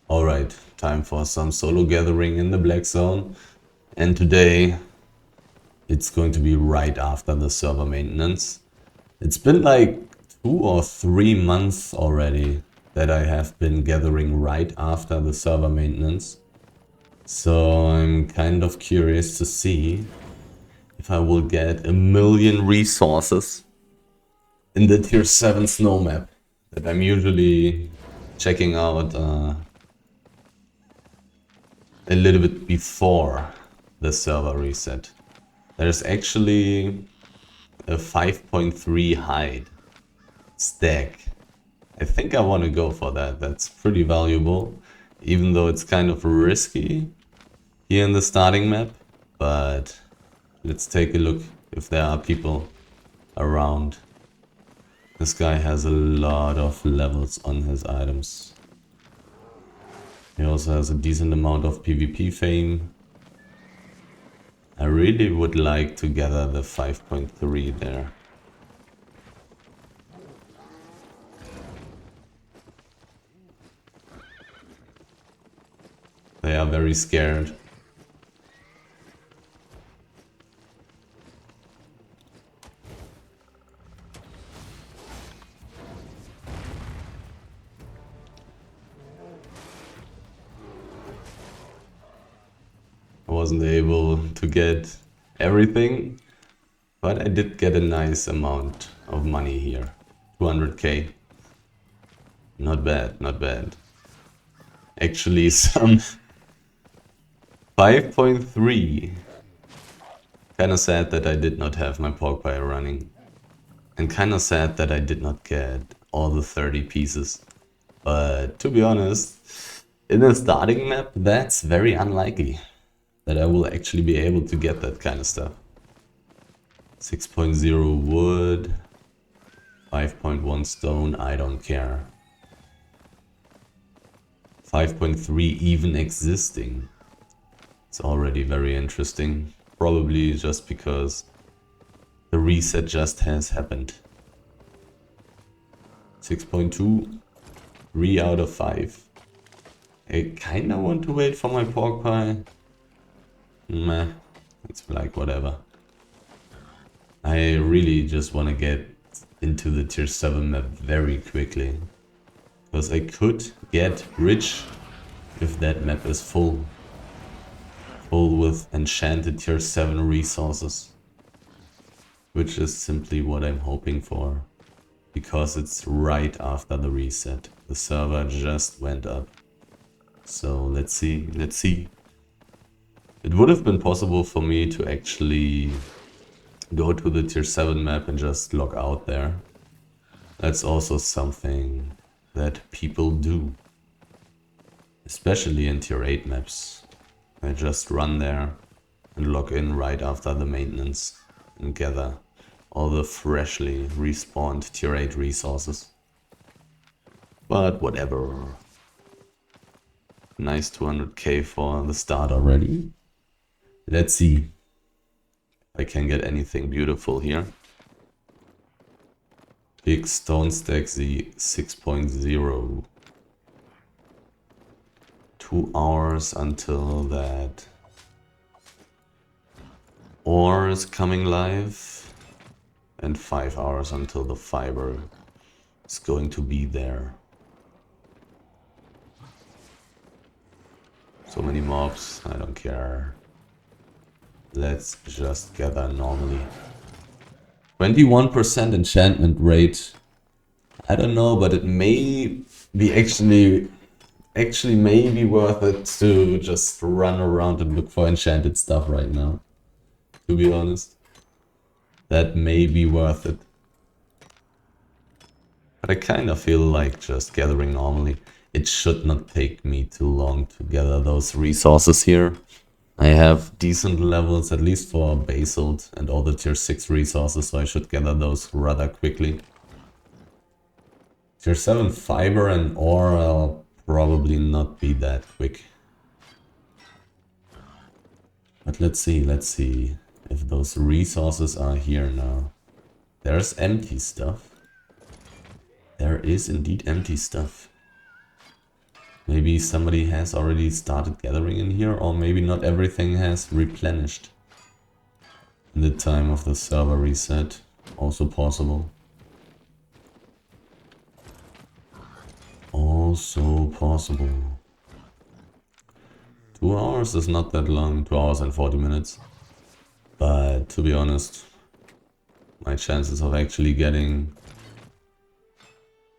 Alright, time for some solo gathering in the Black Zone. And today it's going to be right after the server maintenance. It's been like 2 or 3 months already that I have been gathering right after the server maintenance. So I'm kind of curious to see if I will get 1,000,000 resources in the tier 7 snow map that I'm usually checking out a little bit before the server reset. There's actually a 5.3 hide stack. I think I want to go for that. That's pretty valuable, even though it's kind of risky here in the starting map. But let's take a look if there are people around. This guy has a lot of levels on his items. He also has a decent amount of PvP fame. I really would like to gather the 5.3 there. They are very scared. I wasn't able to get everything, but I did get a nice amount of money here. 200k. Not bad, not bad. Actually, some 5.3. Kinda sad that I did not have my pork pie running. And kinda sad that I did not get all the 30 pieces. But to be honest, in a starting map, that's very unlikely that I will actually be able to get that kind of stuff. 6.0 wood, 5.1 stone, I don't care. 5.3 even existing. It's already very interesting. Probably just because the reset just has happened. 6.2, 3 out of 5. I kinda want to wait for my pork pie. Meh, it's like whatever. I really just want to get into the tier 7 map very quickly. Because I could get rich if that map is full. Full with enchanted tier 7 resources. Which is simply what I'm hoping for. Because it's right after the reset. The server just went up. So let's see, let's see. It would have been possible for me to actually go to the tier 7 map and just log out there. That's also something that people do. Especially in tier 8 maps. I just run there and log in right after the maintenance and gather all the freshly respawned tier 8 resources. But whatever. Nice 200k for the start already. Let's see if I can get anything beautiful here. Big stone stack Z 6.0. 2 hours until that ore is coming live. And 5 hours until the fiber is going to be there. So many mobs, I don't care. Let's just gather normally. 21% enchantment rate. I don't know, but it may be actually may be worth it to just run around and look for enchanted stuff right now. To be honest. That may be worth it. But I kind of feel like just gathering normally. It should not take me too long to gather those resources here. I have decent levels, at least for basalt and all the tier 6 resources, so I should gather those rather quickly. Tier 7 fiber and ore, I'll probably not be that quick. But let's see if those resources are here now. There's empty stuff. There is indeed empty stuff. Maybe somebody has already started gathering in here, or maybe not everything has replenished in the time of the server reset. Also possible. Also possible. 2 hours is not that long, 2 hours and 40 minutes. But to be honest, my chances of actually getting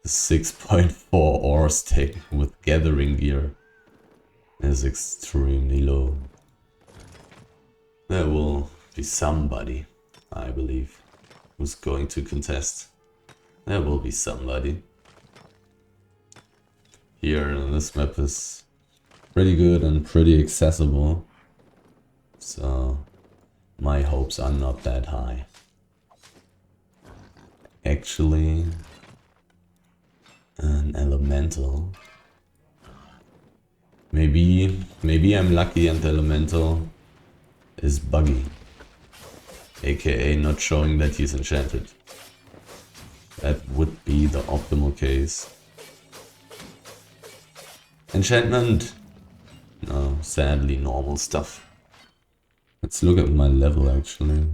6.4 ore stack with gathering gear is extremely low. There will be somebody, I believe, who's going to contest. There will be somebody. Here, this map is pretty good and pretty accessible, so my hopes are not that high. Actually, an elemental. Maybe I'm lucky and the elemental is buggy, aka not showing that he's enchanted. That would be the optimal case. Enchantment! No, sadly normal stuff. Let's look at my level actually.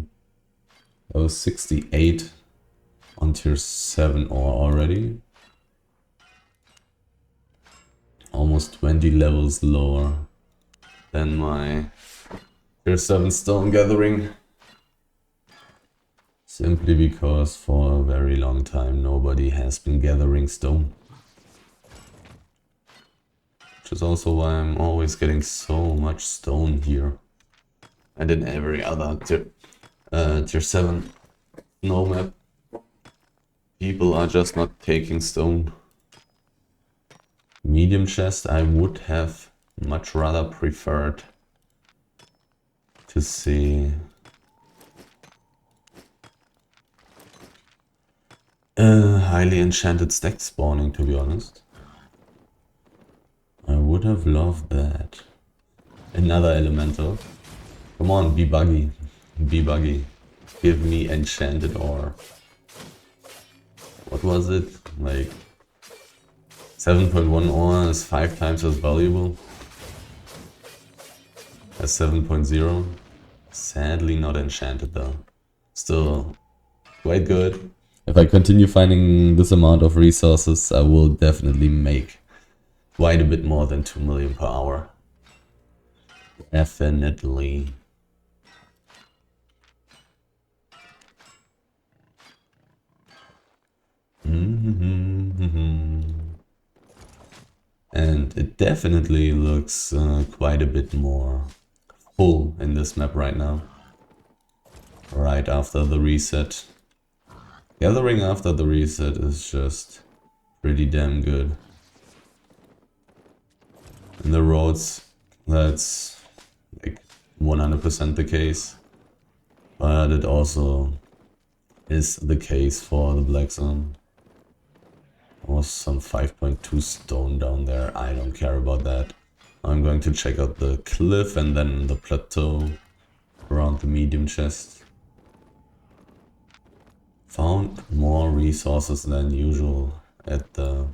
I was 68 on tier 7 ore already. Almost 20 levels lower than my tier 7 stone gathering. Simply because for a very long time nobody has been gathering stone. Which is also why I'm always getting so much stone here. And in every other tier 7 snow map. People are just not taking stone. Medium chest I would have much rather preferred to see highly enchanted stack spawning, to be honest. I would have loved that. Another elemental. Come on, be buggy. Be buggy. Give me enchanted ore. What was it? Like 7.1 ore is 5 times as valuable as 7.0. Sadly not enchanted though. Still quite good. If I continue finding this amount of resources, I will definitely make quite a bit more than 2 million per hour. Definitely. And it definitely looks quite a bit more full in this map right now. Right after the reset. Gathering after the reset is just pretty damn good. In the roads, that's like 100% the case. But it also is the case for the Black Zone. There was some 5.2 stone down there, I don't care about that. I'm going to check out the cliff and then the plateau around the medium chest. Found more resources than usual at the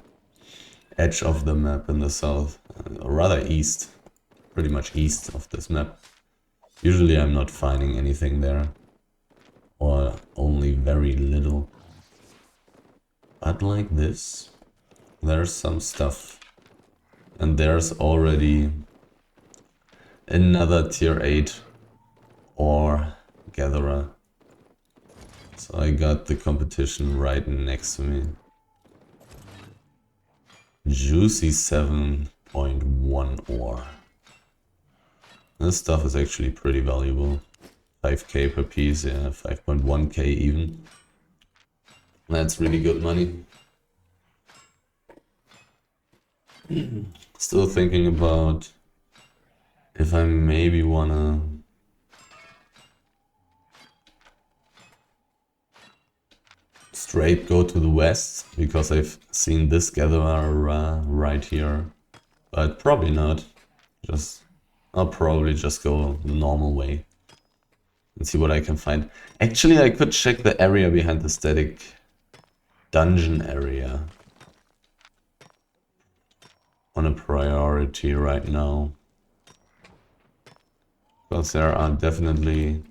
edge of the map in the south, or rather east, pretty much east of this map. Usually I'm not finding anything there, or only very little. But like this, there's some stuff. And there's already another tier 8 ore gatherer. So I got the competition right next to me. Juicy 7.1 ore. This stuff is actually pretty valuable. 5k per piece, yeah, 5.1k even. That's really good money. Still thinking about if I maybe wanna straight go to the west, because I've seen this gatherer right here. But probably not. I'll probably just go the normal way and see what I can find. Actually, I could check the area behind the static dungeon area. on a priority right now. Because there are definitely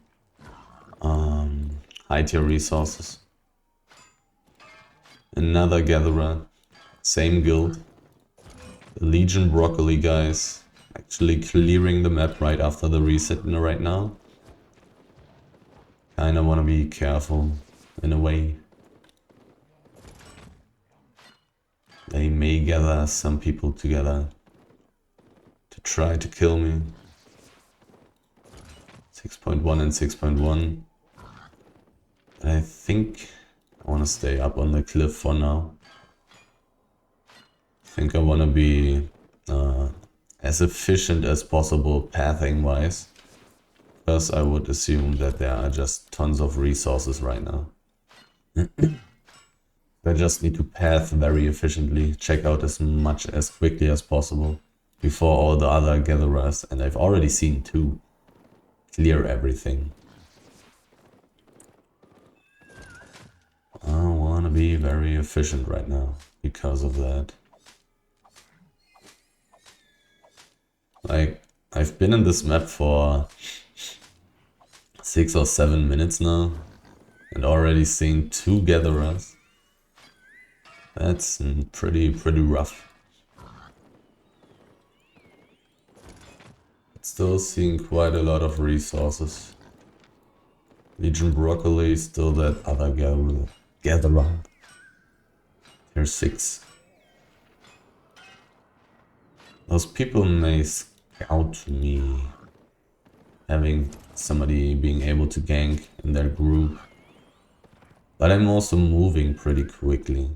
high tier resources. Another gatherer, same guild. The Legion Broccoli guys actually clearing the map right after the reset right now. Kinda wanna be careful in a way. They may gather some people together to try to kill me. 6.1 and 6.1. I think I want to stay up on the cliff for now. I think I want to be as efficient as possible pathing wise. Because I would assume that there are just tons of resources right now. I just need to path very efficiently, check out as much as quickly as possible before all the other gatherers, and I've already seen 2, clear everything. I want to be very efficient right now because of that. Like, I've been in this map for 6 or 7 minutes now and already seen 2 gatherers. That's pretty rough. Still seeing quite a lot of resources. Legion Broccoli, still that other gatherer. Here's 6. Those people may scout me, having somebody being able to gank in their group. But I'm also moving pretty quickly.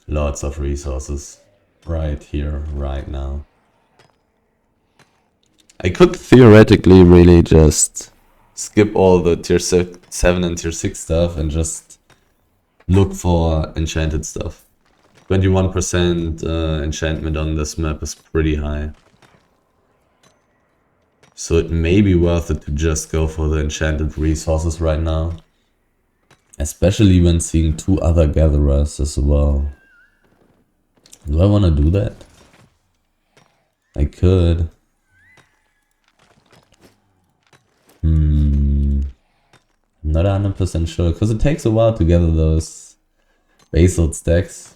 Lots of resources right here, right now. I could theoretically really just skip all the tier 7 and tier 6 stuff and just look for enchanted stuff. 21% enchantment on this map is pretty high. So it may be worth it to just go for the enchanted resources right now. Especially when seeing 2 other gatherers as well. Do I want to do that? I could. I'm not 100% sure, because it takes a while to gather those basalt stacks.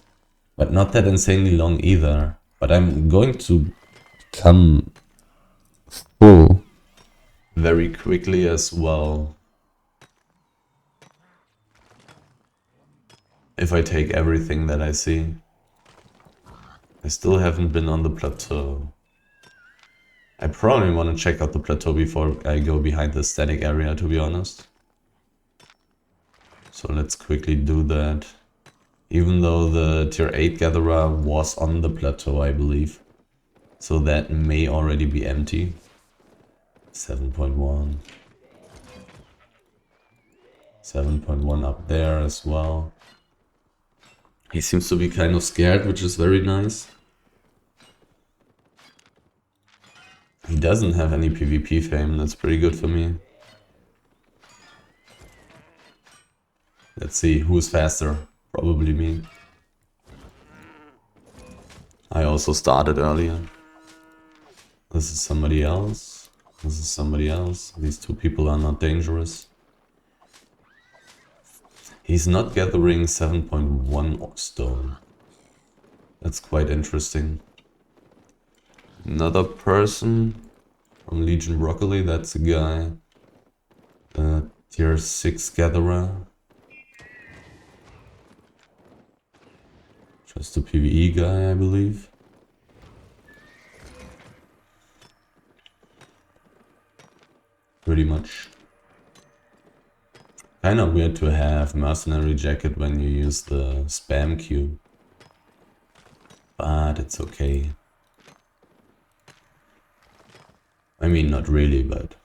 But not that insanely long either. But I'm going to come full very quickly as well. If I take everything that I see. I still haven't been on the plateau. I probably want to check out the plateau before I go behind the static area, to be honest. So let's quickly do that. Even though the tier 8 gatherer was on the plateau, I believe. So that may already be empty. 7.1. 7.1 up there as well. He seems to be kind of scared, which is very nice. He doesn't have any PvP fame, that's pretty good for me. Let's see, who's faster? Probably me. I also started earlier. This is somebody else. This is somebody else. These 2 people are not dangerous. He's not gathering 7.1 stone. That's quite interesting. Another person from Legion Broccoli, that's a guy. Tier 6 gatherer. Just a PvE guy, I believe. Pretty much. Kinda weird to have mercenary jacket when you use the spam queue. But it's okay. I mean, not really, but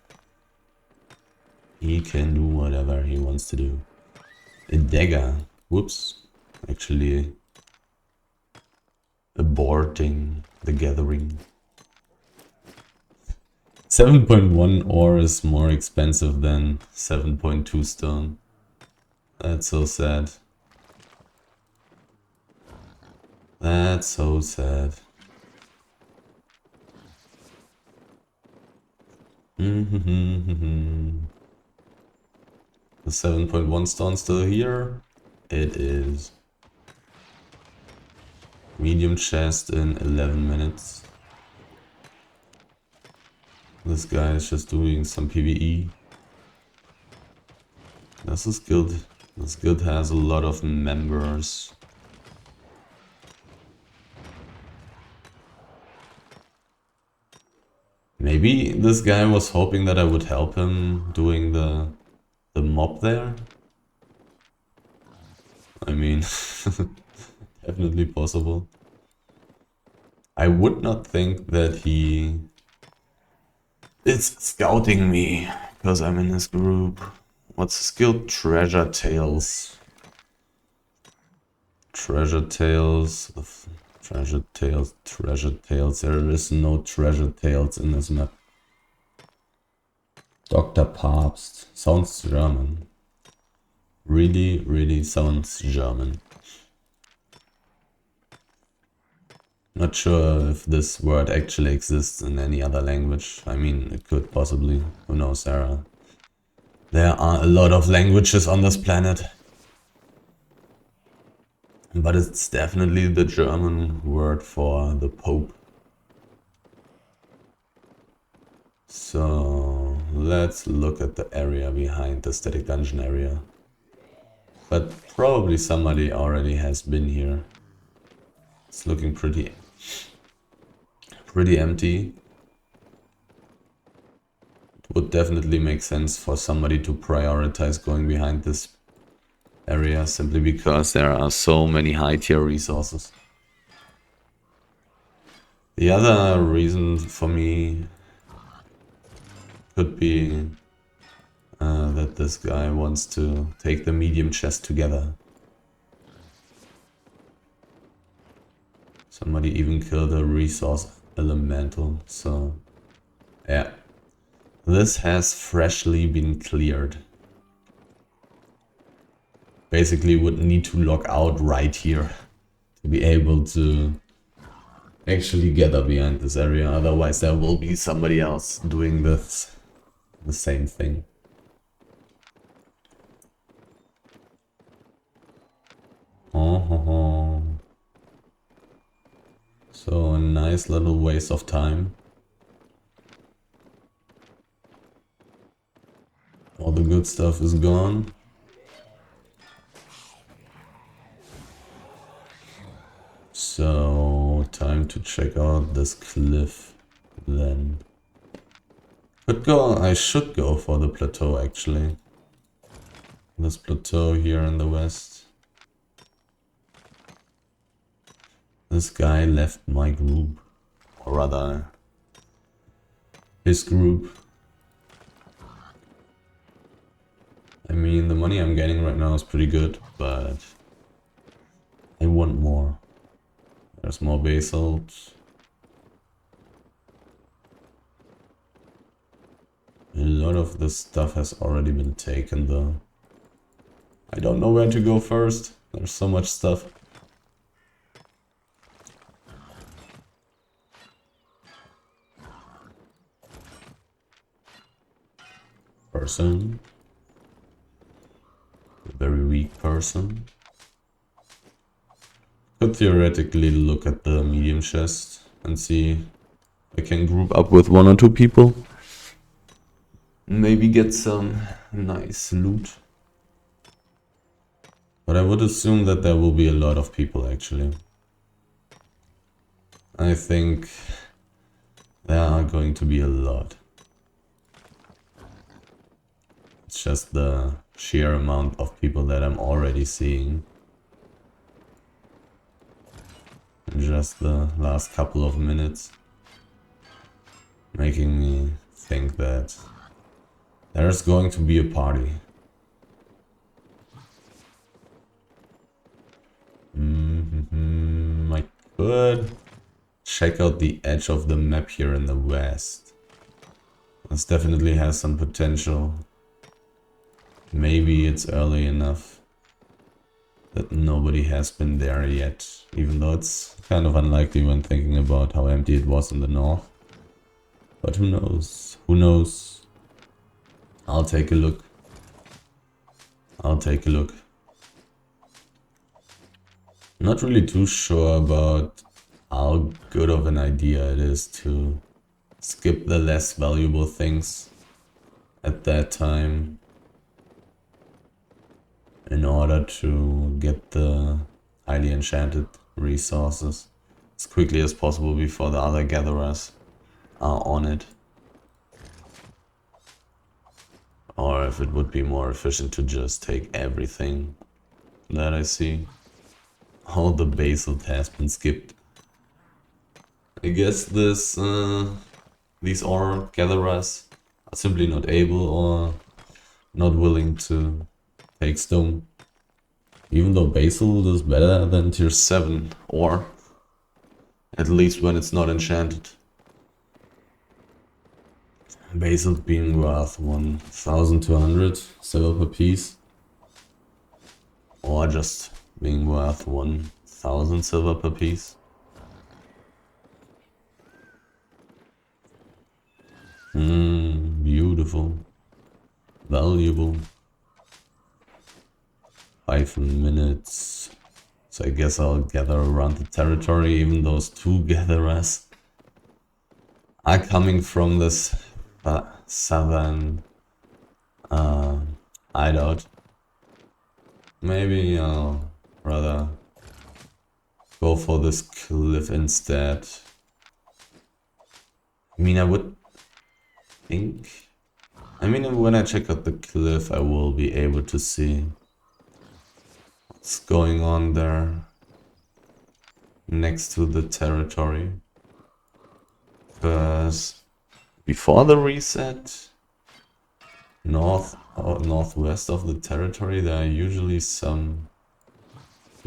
he can do whatever he wants to do. A dagger. Whoops. Actually aborting the gathering. 7.1 ore is more expensive than 7.2 stone. That's so sad. That's so sad. The 7.1 stone still here. It is. Medium chest in 11 minutes. This guy is just doing some PvE. This is good. This guild has a lot of members. Maybe this guy was hoping that I would help him doing the mob there. I mean, definitely possible. I would not think that he is scouting me because I'm in his group. What's his guild? Treasure Tales. Treasure Tales. Treasure Tales. Treasure Tales. There is no Treasure Tales in this map. Dr. Papst. Sounds German. Really, really sounds German. Not sure if this word actually exists in any other language. I mean, it could possibly. Who knows, Sarah? There are a lot of languages on this planet. But it's definitely the German word for the Pope. So let's look at the area behind the static dungeon area. But probably somebody already has been here. It's looking pretty empty. It would definitely make sense for somebody to prioritize going behind this area simply because there are so many high tier resources. The other reason for me could be that this guy wants to take the medium chest together. Somebody even killed a resource elemental, so yeah. This has freshly been cleared. Basically would need to log out right here to be able to actually gather behind this area, otherwise there will be somebody else doing the same thing. So a nice little waste of time. All the good stuff is gone. So time to check out this cliff then. I should go for the plateau actually. This plateau here in the west. This guy left my group, or rather his group. I mean, the money I'm getting right now is pretty good, but I want more. There's more basalt. A lot of this stuff has already been taken though. I don't know where to go first. There's so much stuff. Person. A very weak person. Could theoretically look at the medium chest and see if I can group up with 1 or 2 people. Maybe get some nice loot. But I would assume that there will be a lot of people actually. I think there are going to be a lot. It's just the sheer amount of people that I'm already seeing. In just the last couple of minutes. Making me think that there's going to be a party. I could check out the edge of the map here in the west. This definitely has some potential. Maybe it's early enough. that nobody has been there yet, even though it's kind of unlikely when thinking about how empty it was in the north. But who knows? Who knows? I'll take a look. I'll take a look. Not really too sure about how good of an idea it is to skip the less valuable things at that time in order to get the highly enchanted resources as quickly as possible before the other gatherers are on it. Or if it would be more efficient to just take everything that I see. All the basalt has been skipped. I guess these ore gatherers are simply not able or not willing to take stone. Even though basalt is better than tier 7 ore. At least when it's not enchanted. Basalt being worth 1,200 silver per piece. Or just being worth 1,000 silver per piece. Beautiful. Valuable. 5 minutes. So I guess I'll gather around the territory, even those 2 gatherers are coming from this southern hideout. Maybe I'll rather go for this cliff instead. I mean, I would think... I mean, when I check out the cliff, I will be able to see what's going on there next to the territory. Because before the reset, north or northwest of the territory, there are usually some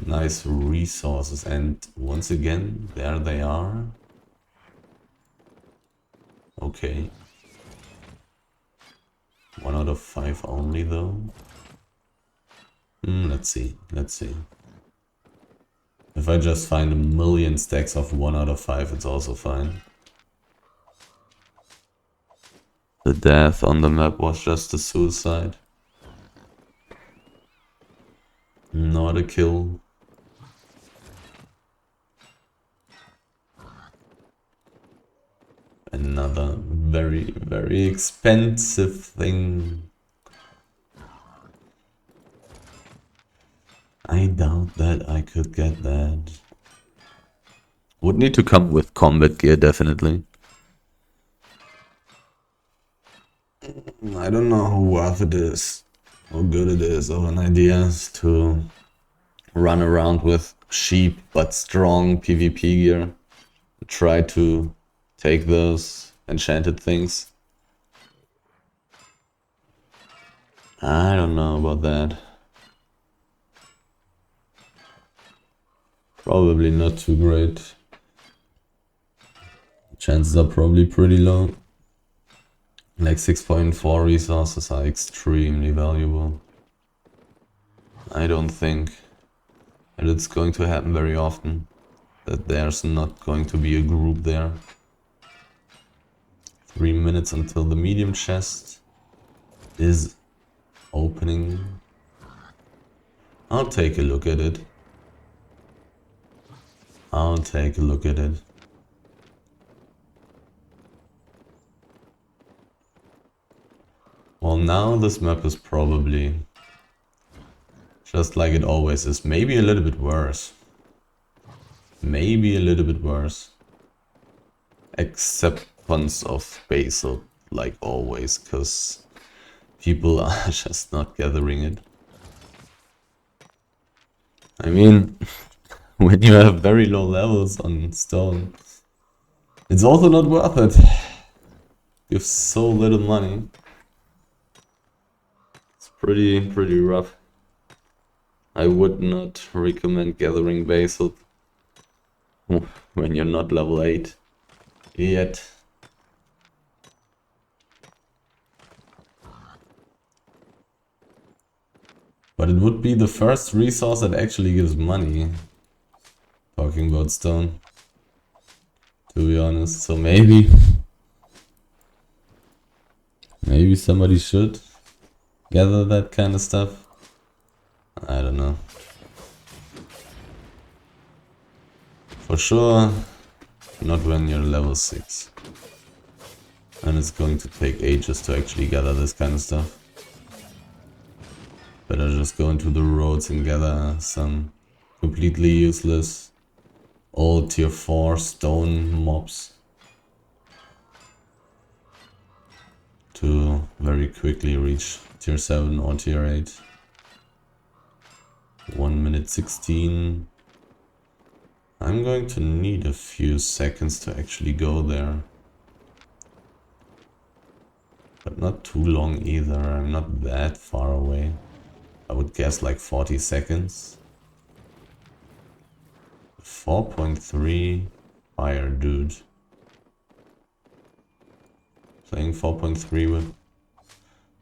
nice resources, and once again, there they are. Okay. 1 out of 5 only though. Let's see. If I just find a million stacks of 1 out of 5, it's also fine. The death on the map was just a suicide. Not a kill. Another very, very expensive thing. I doubt that I could get that. Would need to come with combat gear, definitely. I don't know how worth it is, how good it is of an idea to run around with cheap but strong PvP gear. Try to take those enchanted things. I don't know about that. Probably not too great. Chances are probably pretty low. Like 6.4 resources are extremely valuable. I don't think that it's going to happen very often. That there's not going to be a group there. 3 minutes until the medium chest is opening. I'll take a look at it. I'll take a look at it. Well, now this map is probably just like it always is. Maybe a little bit worse. Maybe a little bit worse. Acceptance of basalt, like always, because people are just not gathering it. I mean, when you have very low levels on stone, it's also not worth it. You have so little money. It's pretty rough. I would not recommend gathering basalt when you're not level 8 yet. But it would be the first resource that actually gives money. Talking about stone. To be honest, so maybe somebody should gather that kind of stuff. I don't know. For sure, not when you're level 6. And it's going to take ages to actually gather this kind of stuff. Better just go into the roads and gather some completely useless old tier 4 stone mobs. To very quickly reach tier 7 or tier 8. 1 minute 16. I'm going to need a few seconds to actually go there. But not too long either, I'm not that far away. I would guess like 40 seconds. 4.3 fire dude. Playing 4.3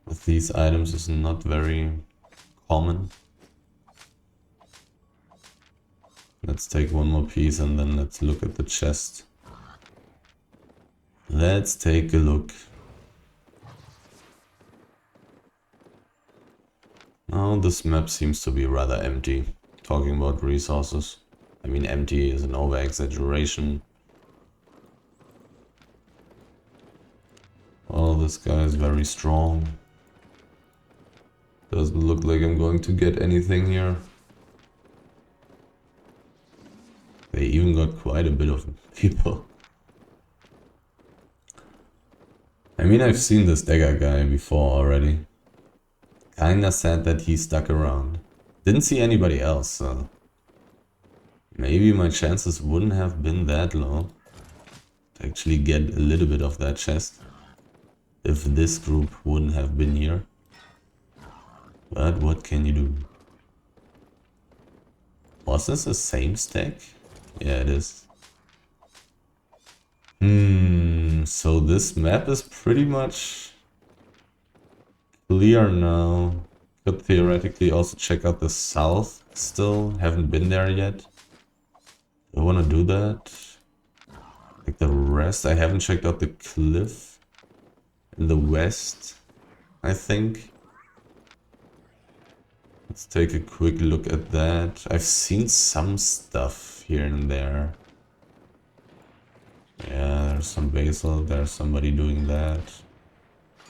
with these items is not very common. Let's take one more piece and then let's look at the chest. Let's take a look. Now this map seems to be rather empty. Talking about resources. I mean, empty is an over-exaggeration. Oh, this guy is very strong. Doesn't look like I'm going to get anything here. They even got quite a bit of people. I mean, I've seen this dagger guy before already. Kinda sad that he stuck around. Didn't see anybody else, so maybe my chances wouldn't have been that low to actually get a little bit of that chest if this group wouldn't have been here. But what can you do? Was this the same stack? Yeah, it is. So this map is pretty much clear now. Could theoretically also check out the south still. Haven't been there yet. I want to do that. Like the rest, I haven't checked out the cliff in the west, I think. Let's take a quick look at that. I've seen some stuff here and there. Yeah, there's some basil, there's somebody doing that.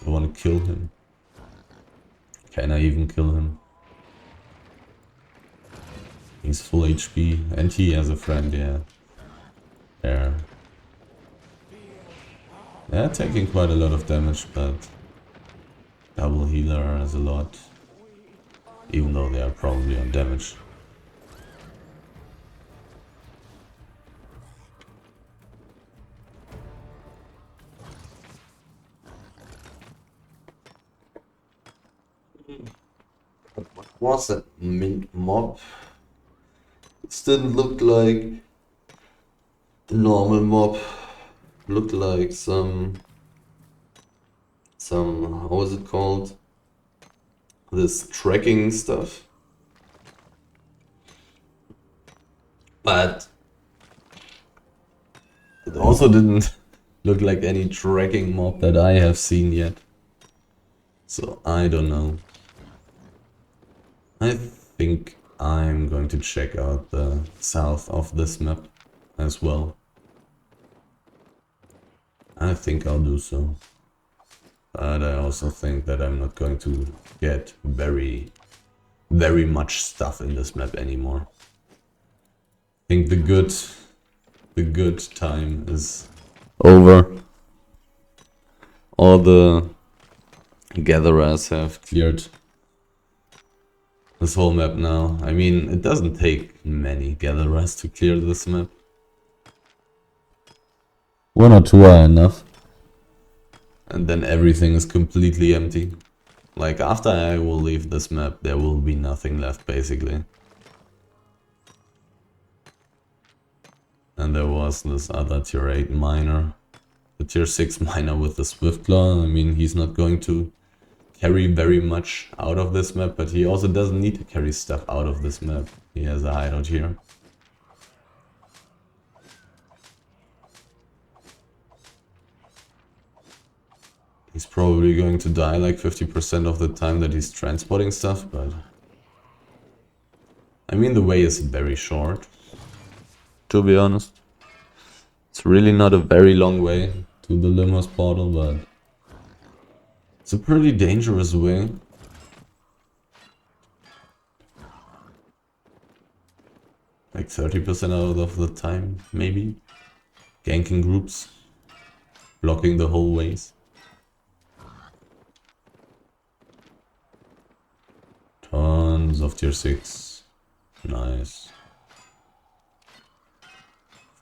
I want to kill him. Can I even kill him? He's full HP and he has a friend, yeah. There. Yeah, taking quite a lot of damage, but double healer is a lot. Even though they are probably on damage. What was that mint mob? It didn't look like the normal mob. Looked like some how is it called? This tracking stuff. But it also didn't look like any tracking mob that I have seen yet. So I don't know. I think I'm going to check out the south of this map as well. I think I'll do so. But I also think that I'm not going to get very much stuff in this map anymore. I think the good time is over. All the gatherers have cleared this whole map now. I mean, it doesn't take many gatherers to clear this map. 1 or 2 are enough. And then everything is completely empty. Like, after I will leave this map, there will be nothing left, basically. And there was this other tier 8 miner. The tier 6 miner with the Swift Claw. I mean, he's not going to carry very much out of this map, but he also doesn't need to carry stuff out of this map. He has a hideout here. He's probably going to die like 50% of the time that he's transporting stuff, but... I mean, the way is very short, to be honest. It's really not a very long way to the Lymhurst portal, but... it's a pretty dangerous way. Like 30% out of the time, maybe. Ganking groups. Blocking the whole ways. Tons of tier 6. Nice.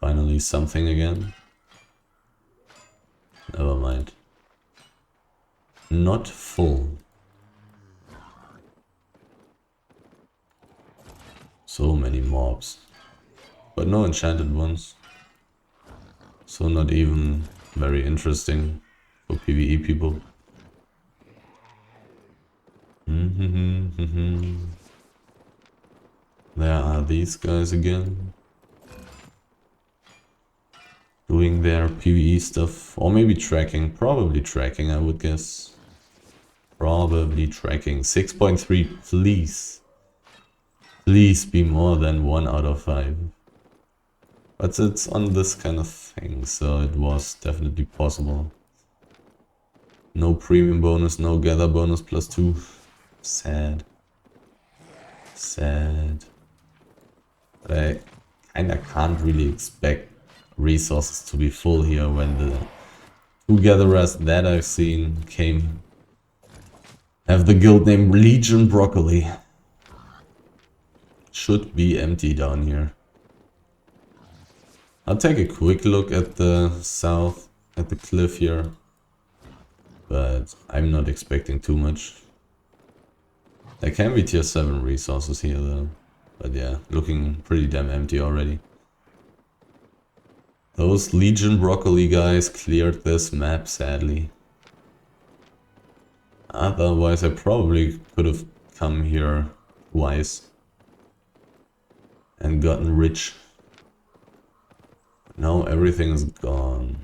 Finally something again. Never mind. Not full. So many mobs. But no enchanted ones. So not even very interesting for PvE people. There are these guys again. Doing their PvE stuff. Or maybe tracking. Probably tracking, I would guess. Probably tracking. 6.3, please. Please be more than 1 out of 5. But it's on this kind of thing, so it was definitely possible. No premium bonus, no gather bonus +2. Sad. Sad. But I kinda can't really expect resources to be full here when the 2 gatherers that I've seen have the guild name Legion Broccoli. Should be empty down here. I'll take a quick look at the south, at the cliff here. But I'm not expecting too much. There can be tier 7 resources here though. But yeah, looking pretty damn empty already. Those Legion Broccoli guys cleared this map, sadly. Otherwise I probably could have come here twice. And gotten rich. Now everything is gone.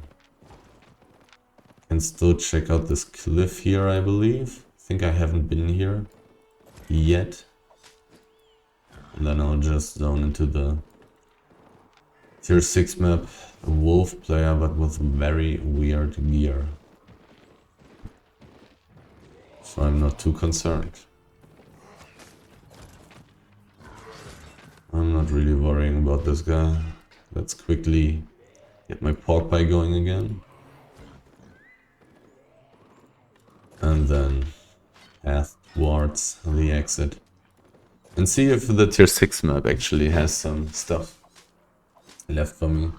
Can still check out this cliff here, I believe. I think I haven't been here yet. And then I'll just zone into the tier 6 map. A wolf player, but with very weird gear. So I'm not too concerned. I'm not really worrying about this guy. Let's quickly get my pork pie going again. And then path towards the exit. And see if the tier 6 map actually has some stuff left for me.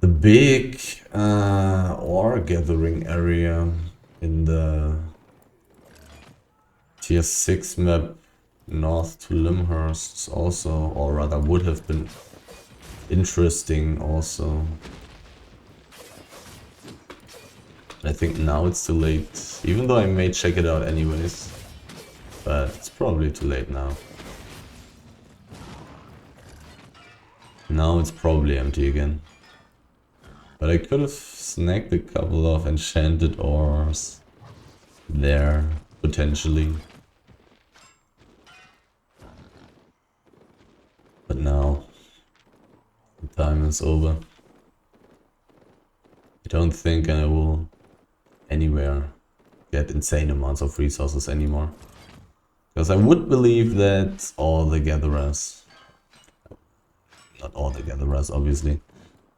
The big ore gathering area in the tier 6 map north to Lymhurst also, or rather would have been interesting also. I think now it's too late, even though I may check it out anyways. But it's probably too late now. Now it's probably empty again. But I could have snagged a couple of enchanted ores there, potentially. But now the time is over. I don't think I will anywhere get insane amounts of resources anymore. Because I would believe that all the gatherers, not all the gatherers obviously,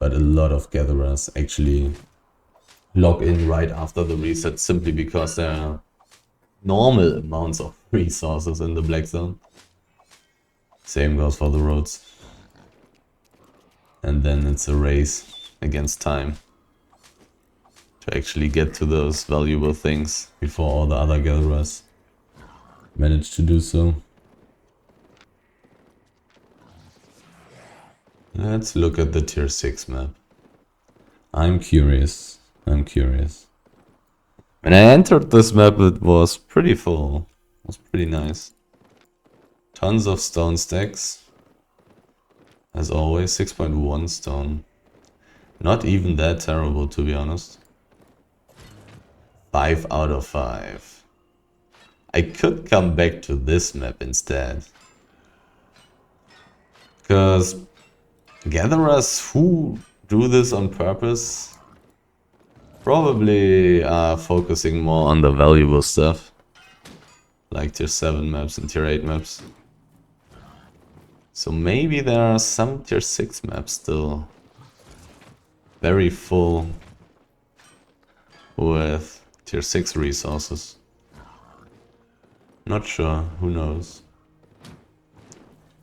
but a lot of gatherers actually log in right after the reset simply because there are normal amounts of resources in the Black Zone. Same goes for the roads. And then it's a race against time to actually get to those valuable things before all the other gatherers manage to do so. Let's look at the tier 6 map. I'm curious. When I entered this map, it was pretty full. It was pretty nice. Tons of stone stacks. As always, 6.1 stone. Not even that terrible, to be honest. 5 out of 5. I could come back to this map instead. Because gatherers who do this on purpose probably are focusing more on the valuable stuff. Like tier 7 maps and tier 8 maps. So maybe there are some tier 6 maps still very full with tier 6 resources. Not sure, who knows.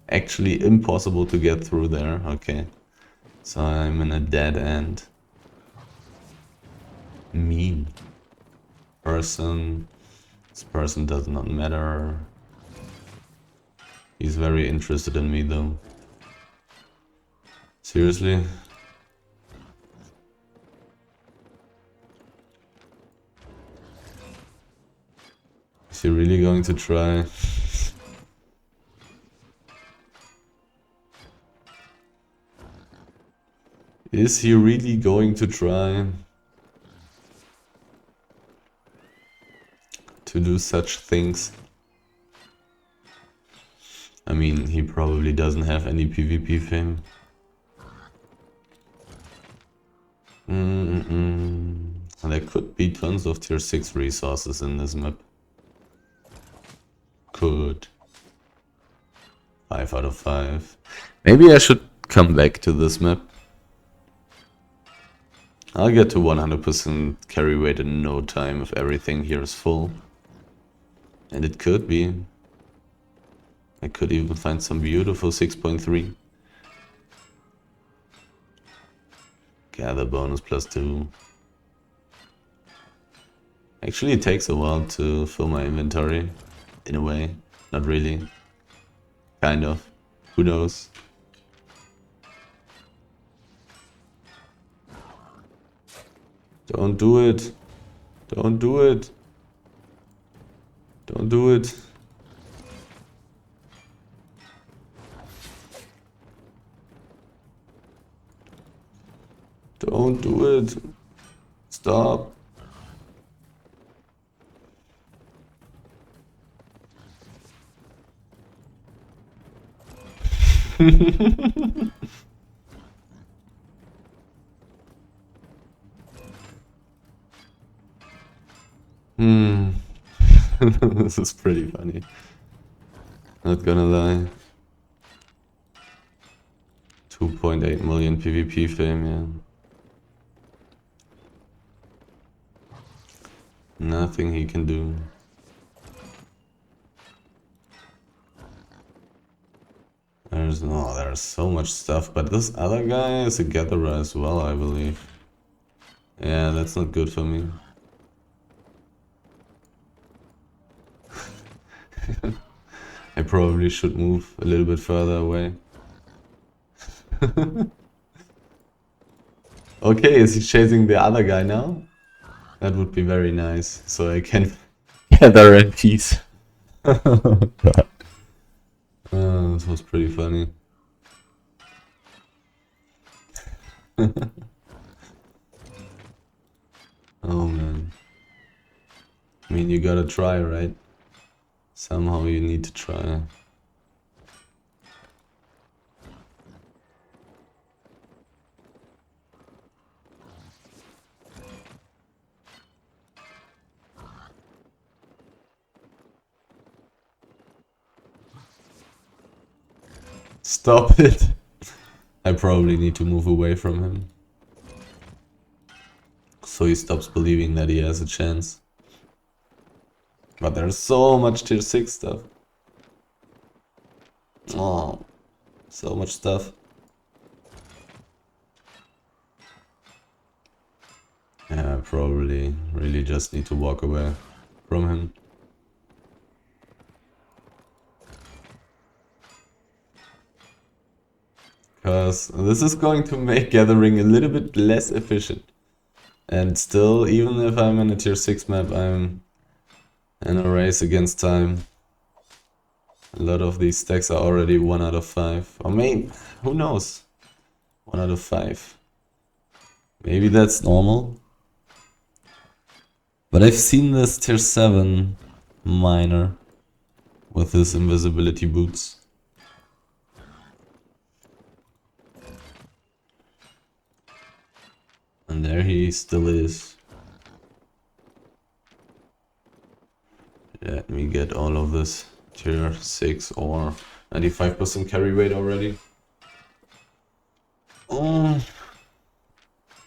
Actually impossible to get through there, okay. So I'm in a dead end. Mean. Person. This person does not matter. He's very interested in me though. Seriously? Is he really going to try? Is he really going to try to do such things? I mean, he probably doesn't have any PvP fame. There could be tons of tier 6 resources in this map. Could. 5 out of 5. Maybe I should come back to this map. I'll get to 100% carry weight in no time if everything here is full. And it could be. I could even find some beautiful 6.3. Gather bonus +2. Actually, it takes a while to fill my inventory. In a way. Not really. Kind of. Who knows? Don't do it. Don't do it. Don't do it. Don't do it. Stop. This is pretty funny. Not gonna lie. 2.8 million PvP fame, yeah. Nothing he can do. There's so much stuff, but this other guy is a gatherer as well, I believe. Yeah, that's not good for me. I probably should move a little bit further away. Okay, is he chasing the other guy now? That would be very nice, so I can gather in peace. This was pretty funny. Oh man. I mean, you gotta try, right? Somehow you need to try. Stop it. I probably need to move away from him. So he stops believing that he has a chance. But there's so much tier 6 stuff. Oh, so much stuff. Yeah, I probably really just need to walk away from him. Because this is going to make gathering a little bit less efficient. And still, even if I'm in a tier 6 map, I'm in a race against time. A lot of these stacks are already 1 out of 5. Or maybe, who knows? 1 out of 5. Maybe that's normal. But I've seen this tier 7 miner with his invisibility boots. And there he still is. Let me get all of this tier 6 or 95% carry rate already. Oh,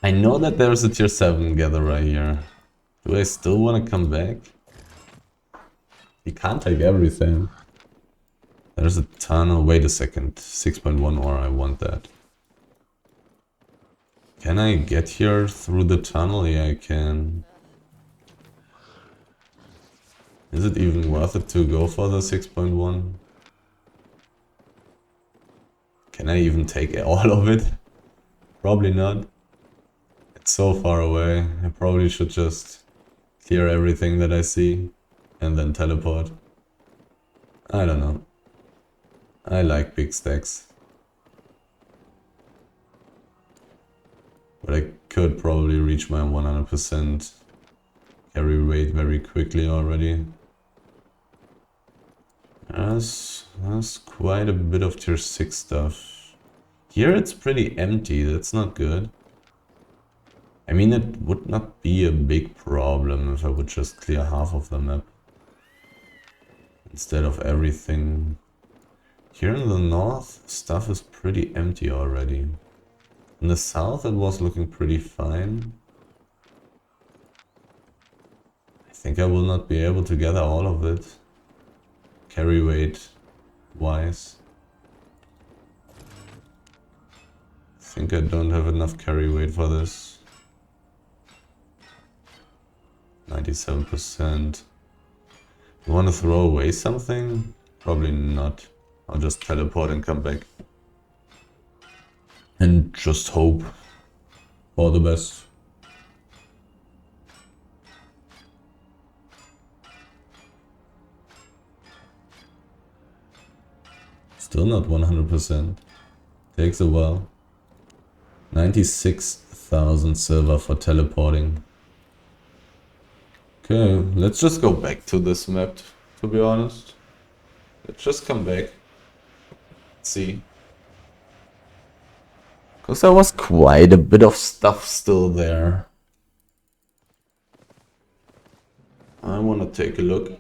I know that there's a tier 7 gatherer here. Do I still want to come back? You can't take everything. There's a tunnel. Wait a second. 6.1 ore, I want that. Can I get here through the tunnel? Yeah, I can. Is it even worth it to go for the 6.1? Can I even take all of it? Probably not. It's so far away. I probably should just clear everything that I see and then teleport. I don't know. I like big stacks. But I could probably reach my 100% carry rate very quickly already. That's quite a bit of tier 6 stuff. Here it's pretty empty, that's not good. I mean, it would not be a big problem if I would just clear half of the map instead of everything. Here in the north, stuff is pretty empty already. In the south, it was looking pretty fine. I think I will not be able to gather all of it, carry weight wise. I think I don't have enough carry weight for this. 97%. You want to throw away something? Probably not. I'll just teleport and come back. And just hope for the best. Still not 100%. Takes a while. 96,000 silver for teleporting. Okay, let's just go back to this map, to be honest. Let's just come back. Let's see. Because there was quite a bit of stuff still there. I want to take a look.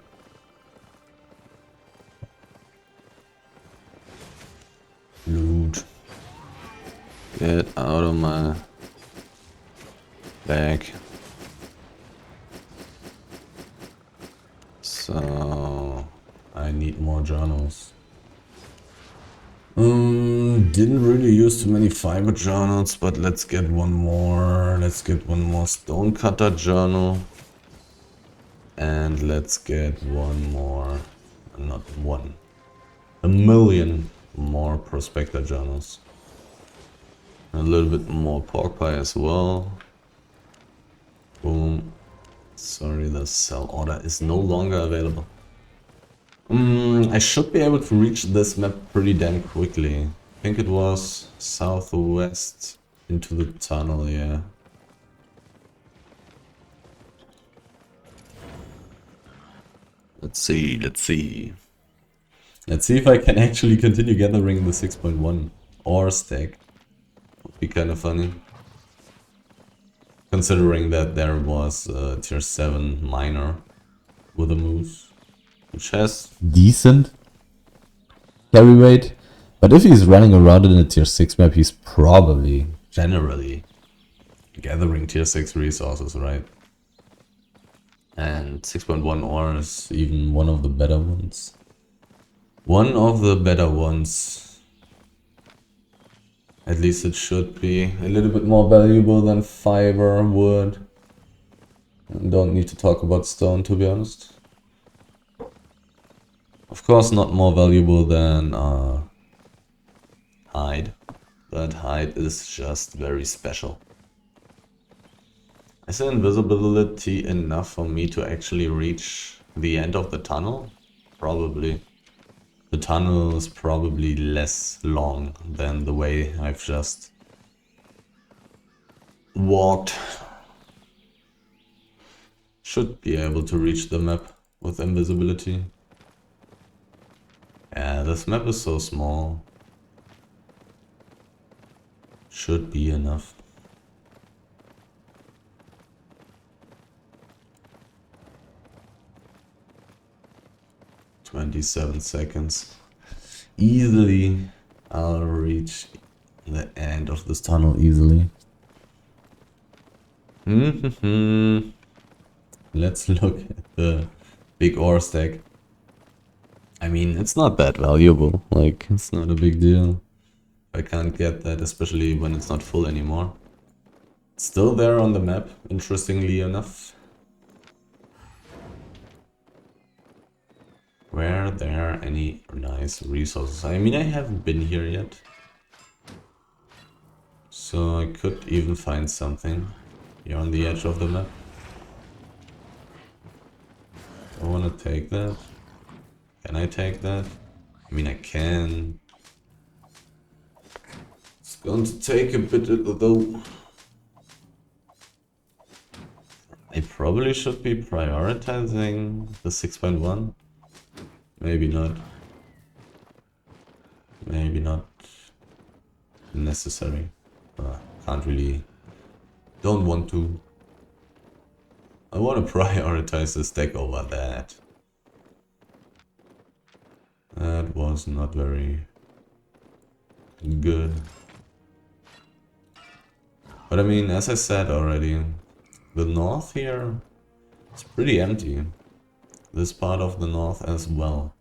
Loot. Get out of my bag. So I need more journals. Didn't really use too many fiber journals, but let's get one more. Let's get one more stonecutter journal. And let's get one more, not one, a million more prospector journals. A little bit more pork pie as well. Boom. Sorry, the sell order is no longer available. I should be able to reach this map pretty damn quickly. I think it was southwest into the tunnel, yeah. Let's see. Let's see if I can actually continue gathering the 6.1 ore stack. Would be kind of funny. Considering that there was a tier 7 miner with a moose, which has decent carry weight. But if he's running around in a tier 6 map, he's probably, generally, gathering tier 6 resources, right? And 6.1 ore is even one of the better ones. One of the better ones. At least it should be a little bit more valuable than fiber, wood. Don't need to talk about stone, to be honest. Of course not more valuable than hide. But hide is just very special. Is the invisibility enough for me to actually reach the end of the tunnel? Probably. The tunnel is probably less long than the way I've just walked. Should be able to reach the map with invisibility. Yeah, this map is so small. Should be enough. "27 seconds. Easily, I'll reach the end of this tunnel easily. Let's look at the big ore stack. I mean, it's not that valuable. Like, it's not a big deal. I can't get that, especially when it's not full anymore. It's still there on the map, interestingly enough. Were there any nice resources? I mean, I haven't been here yet. So I could even find something here on the edge of the map. I want to take that. Can I take that? I mean, I can. It's going to take a bit though. I probably should be prioritizing the 6.1. Maybe not. Maybe not necessary. Can't really. Don't want to. I want to prioritize this deck over that. That was not very good. But I mean, as I said already, the north here is pretty empty. This part of the north as well.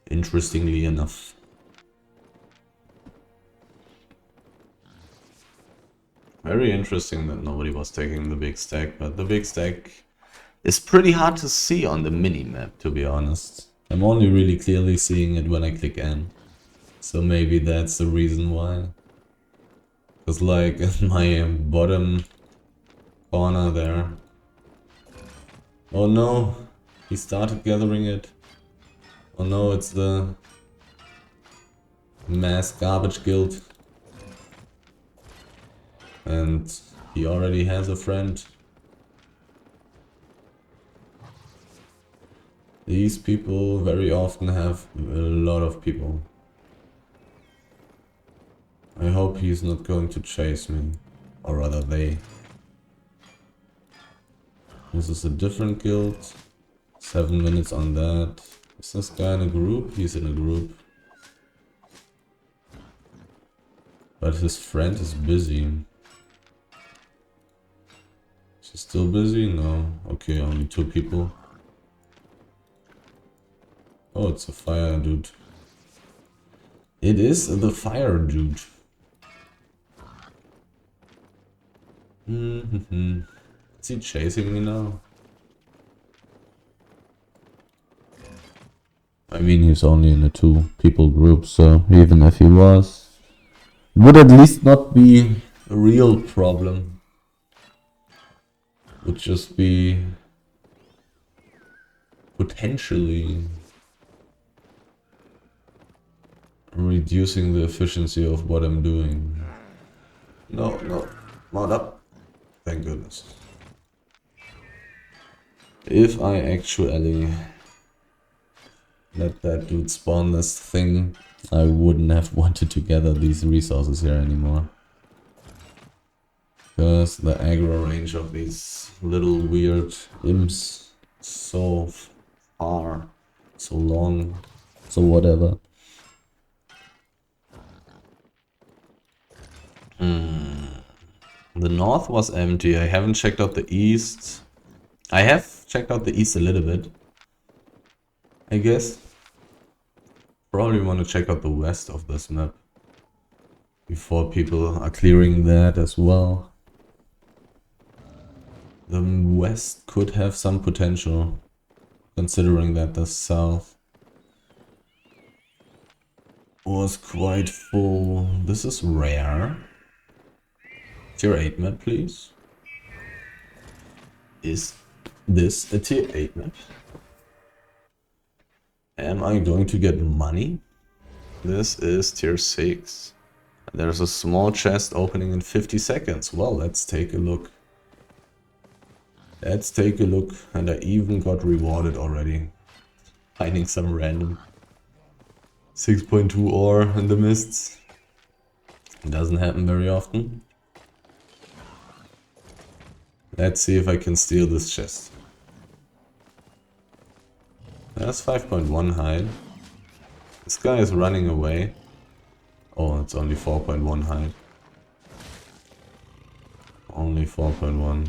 Interestingly enough. Very interesting that nobody was taking the big stack, but the big stack is pretty hard to see on the mini-map, to be honest. I'm only really clearly seeing it when I click N. So maybe that's the reason why. Because like in my bottom corner there. Oh no, he started gathering it. Oh no, it's the mass garbage guild. And he already has a friend. These people very often have a lot of people. I hope he's not going to chase me. Or rather they. This is a different guild. 7 minutes on that. Is this guy in a group? He's in a group. But his friend is busy. Is he still busy? No. Okay, only 2 people. Oh, it's a fire dude. It is the fire dude. Is he chasing me now? I mean, he's only in a 2 people group, so even if he was, would at least not be a real problem. Would just be potentially reducing the efficiency of what I'm doing. No, no, mod up. Thank goodness. If I actually let that dude spawn this thing, I wouldn't have wanted to gather these resources here anymore. Because the aggro range of these little weird imps is so far, so long, so whatever. The north was empty. I haven't checked out the east. I have checked out the east a little bit, I guess. Probably want to check out the west of this map before people are clearing that as well. The west could have some potential, considering that the south was quite full. This is rare. Tier 8 map, please. Is this a tier 8 map? Am I going to get money? This is tier 6. There's a small chest opening in 50 seconds. Well, let's take a look. Let's take a look. And I even got rewarded already. Finding some random 6.2 ore in the mists. It doesn't happen very often. Let's see if I can steal this chest. That's 5.1 hide. This guy is running away. Oh, it's only 4.1 hide. Only 4.1.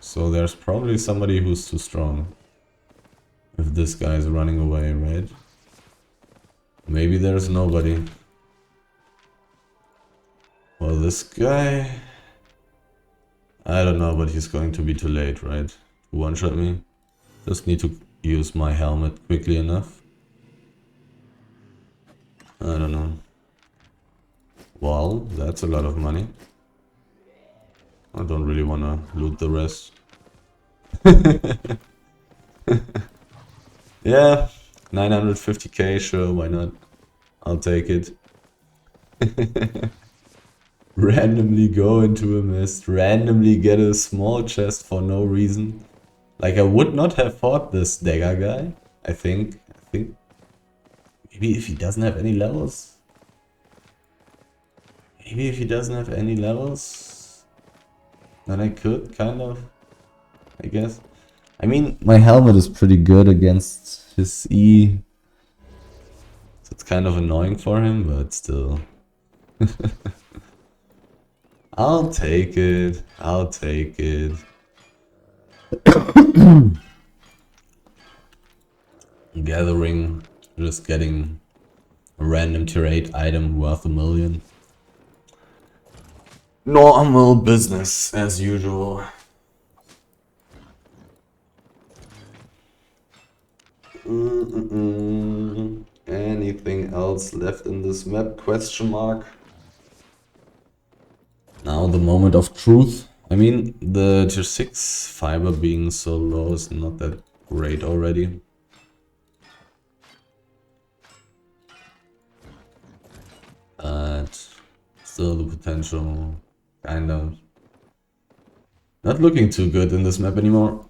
So there's probably somebody who's too strong. If this guy is running away, right? Maybe there's nobody. Well, this guy... I don't know, but he's going to be too late, right? To one-shot me. Just need to use my helmet quickly enough. I don't know. Well, that's a lot of money. I don't really want to loot the rest. Yeah, 950k, sure, why not? I'll take it. Randomly go into a mist, randomly get a small chest for no reason. Like, I would not have fought this dagger guy, I think. Maybe if he doesn't have any levels? Maybe if he doesn't have any levels? Then I could, kind of. I guess. I mean, my helmet is pretty good against his E. So it's kind of annoying for him, but still. I'll take it. I'll take it. Gathering, just getting a random tier 8 item worth $1 million. Normal business as usual. Anything else left in this map? Question mark. Now the moment of truth. I mean, the tier 6 fiber being so low is not that great already. But still the potential kind of not looking too good in this map anymore.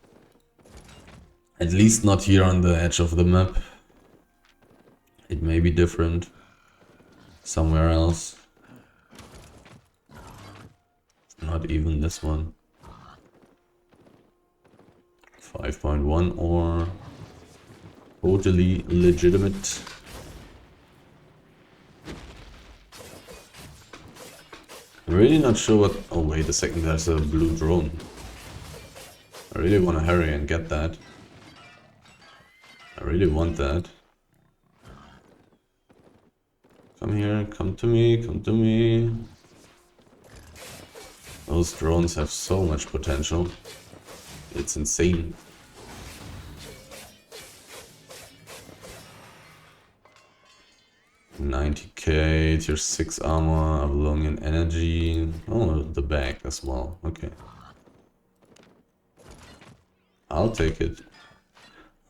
At least not here on the edge of the map. It may be different somewhere else. Not even this one. 5.1 or totally legitimate. I'm really not sure what... Oh wait a second, there's a blue drone. I really want to hurry and get that. I really want that. Come here, come to me, come to me. Those drones have so much potential. It's insane. $90k, tier 6 armor, Avalonian energy. Oh, the bag as well. Okay. I'll take it.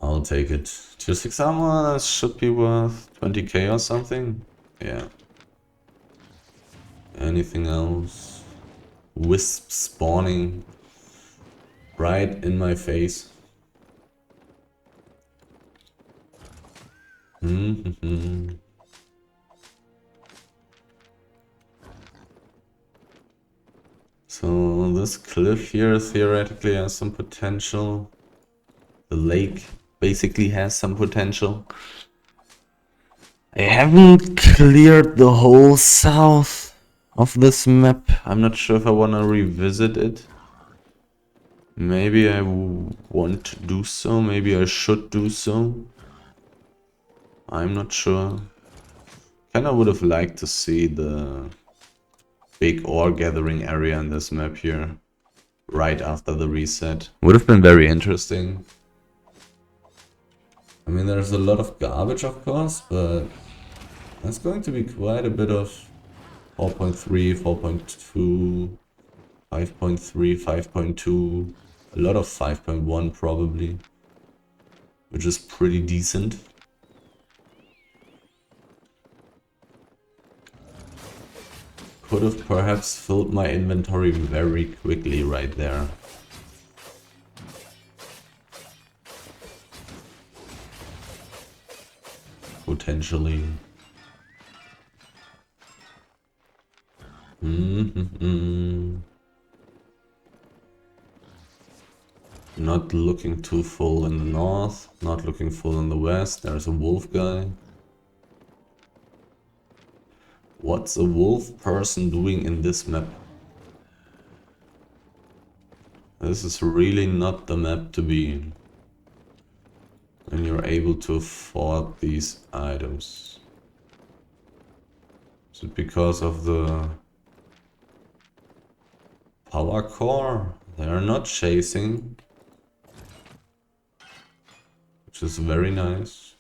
I'll take it. Tier 6 armor should be worth 20k or something. Yeah. Anything else? Wisp spawning right in my face. So this cliff here theoretically has some potential. The lake basically has some potential. I haven't cleared the whole south of this map. I'm not sure if I want to revisit it. Maybe I want to do so. Maybe I should do so. I'm not sure. Kinda would have liked to see the big ore gathering area in this map here right after the reset. Would have been very interesting. I mean, there's a lot of garbage, of course, but there's going to be quite a bit of 4.3, 4.2 5.3, 5.2, a lot of 5.1 probably, which is pretty decent. Could have perhaps filled my inventory very quickly right there. Potentially. Not looking too full in the north, not looking full in the west. There's a wolf guy. What's a wolf person doing in this map? This is really not the map to be in when you're able to afford these items. Is it because of the power core? They're not chasing, which is very nice.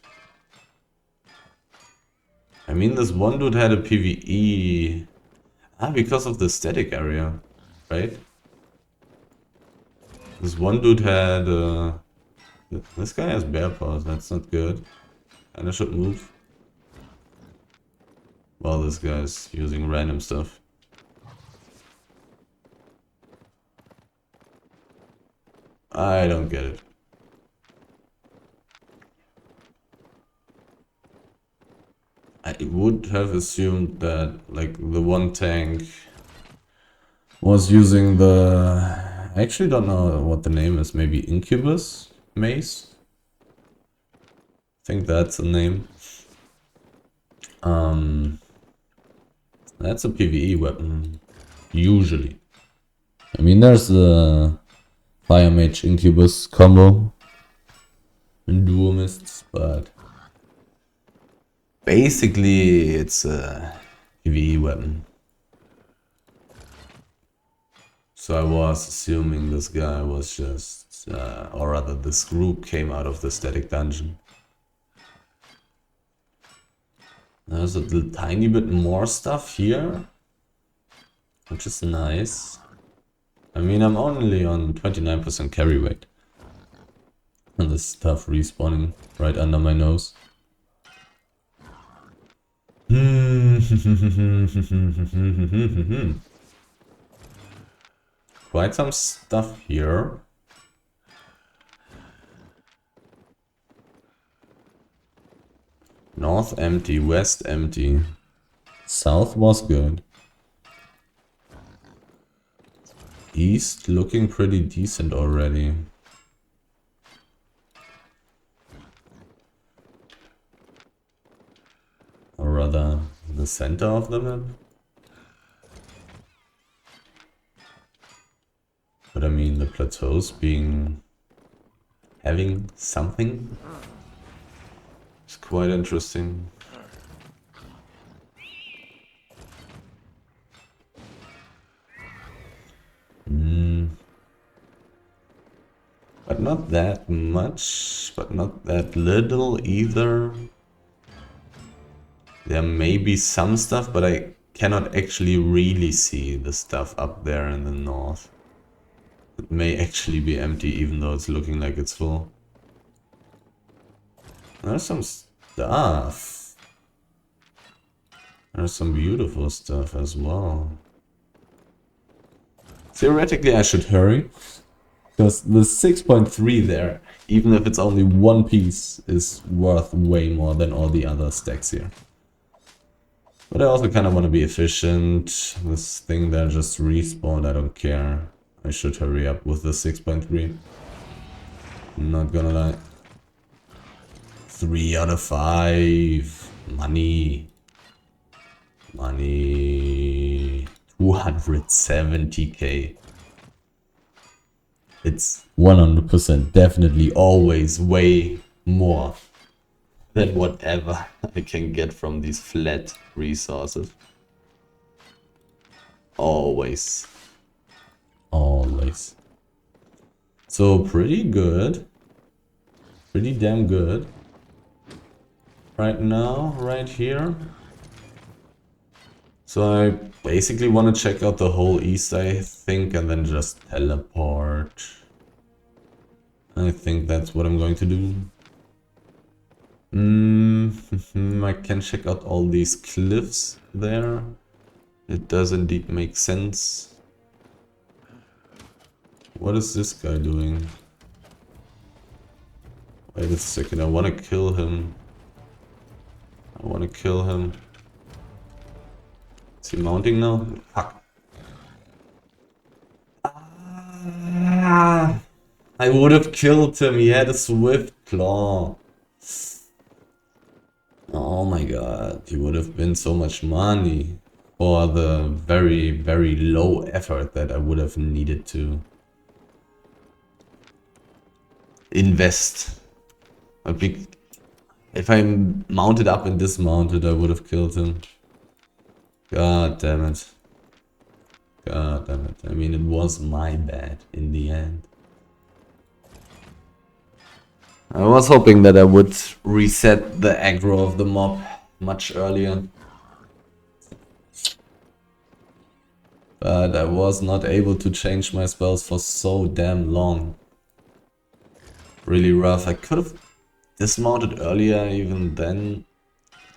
I mean, this one dude had a PvE. Because of the static area, right? This one dude had... this guy has bear paws, that's not good. And I should move. Well, this guy's using random stuff. I don't get it. I would have assumed that, like, the one tank was using the... I actually don't know what the name is. Maybe Incubus Mace? I think that's the name. That's a PvE weapon. Usually. I mean, there's the Fire Mage Incubus combo in Duomists, but... basically, it's a PvE weapon. So I was assuming this guy was just, or rather this group came out of the static dungeon. There's a little tiny bit more stuff here, which is nice. I mean, I'm only on 29% carry weight. And this stuff respawning right under my nose. Quite some stuff here. North empty, west empty. South was good. East looking pretty decent already. Or rather, the center of the map. But I mean, the plateaus having something. It's quite interesting. But not that much, but not that little either. There may be some stuff, but I cannot actually really see the stuff up there in the north. It may actually be empty, even though it's looking like it's full. There's some stuff. There's some beautiful stuff as well. Theoretically, I should hurry. Because the 6.3 there, even if it's only one piece, is worth way more than all the other stacks here. But I also kind of want to be efficient. This thing there just respawned, I don't care. I should hurry up with the 6.3. Not gonna lie. 3 out of 5. Money. Money. 270k. It's 100% definitely always way more than whatever I can get from these flat resources. Always. Always. So pretty good. Pretty damn good. Right now, right here. So I basically want to check out the whole east, I think, and then just teleport. I think that's what I'm going to do. I can check out all these cliffs there. It does indeed make sense. What is this guy doing? Wait a second, I want to kill him. I want to kill him. Is he mounting now? Fuck. Ah, I would have killed him. He had a swift claw. Oh my god, he would have been so much money for the very, very low effort that I would have needed to invest. If I mounted up and dismounted, I would have killed him. God damn it. God damn it. I mean, it was my bad in the end. I was hoping that I would reset the aggro of the mob much earlier. But I was not able to change my spells for so damn long. Really rough. I could have dismounted earlier even then,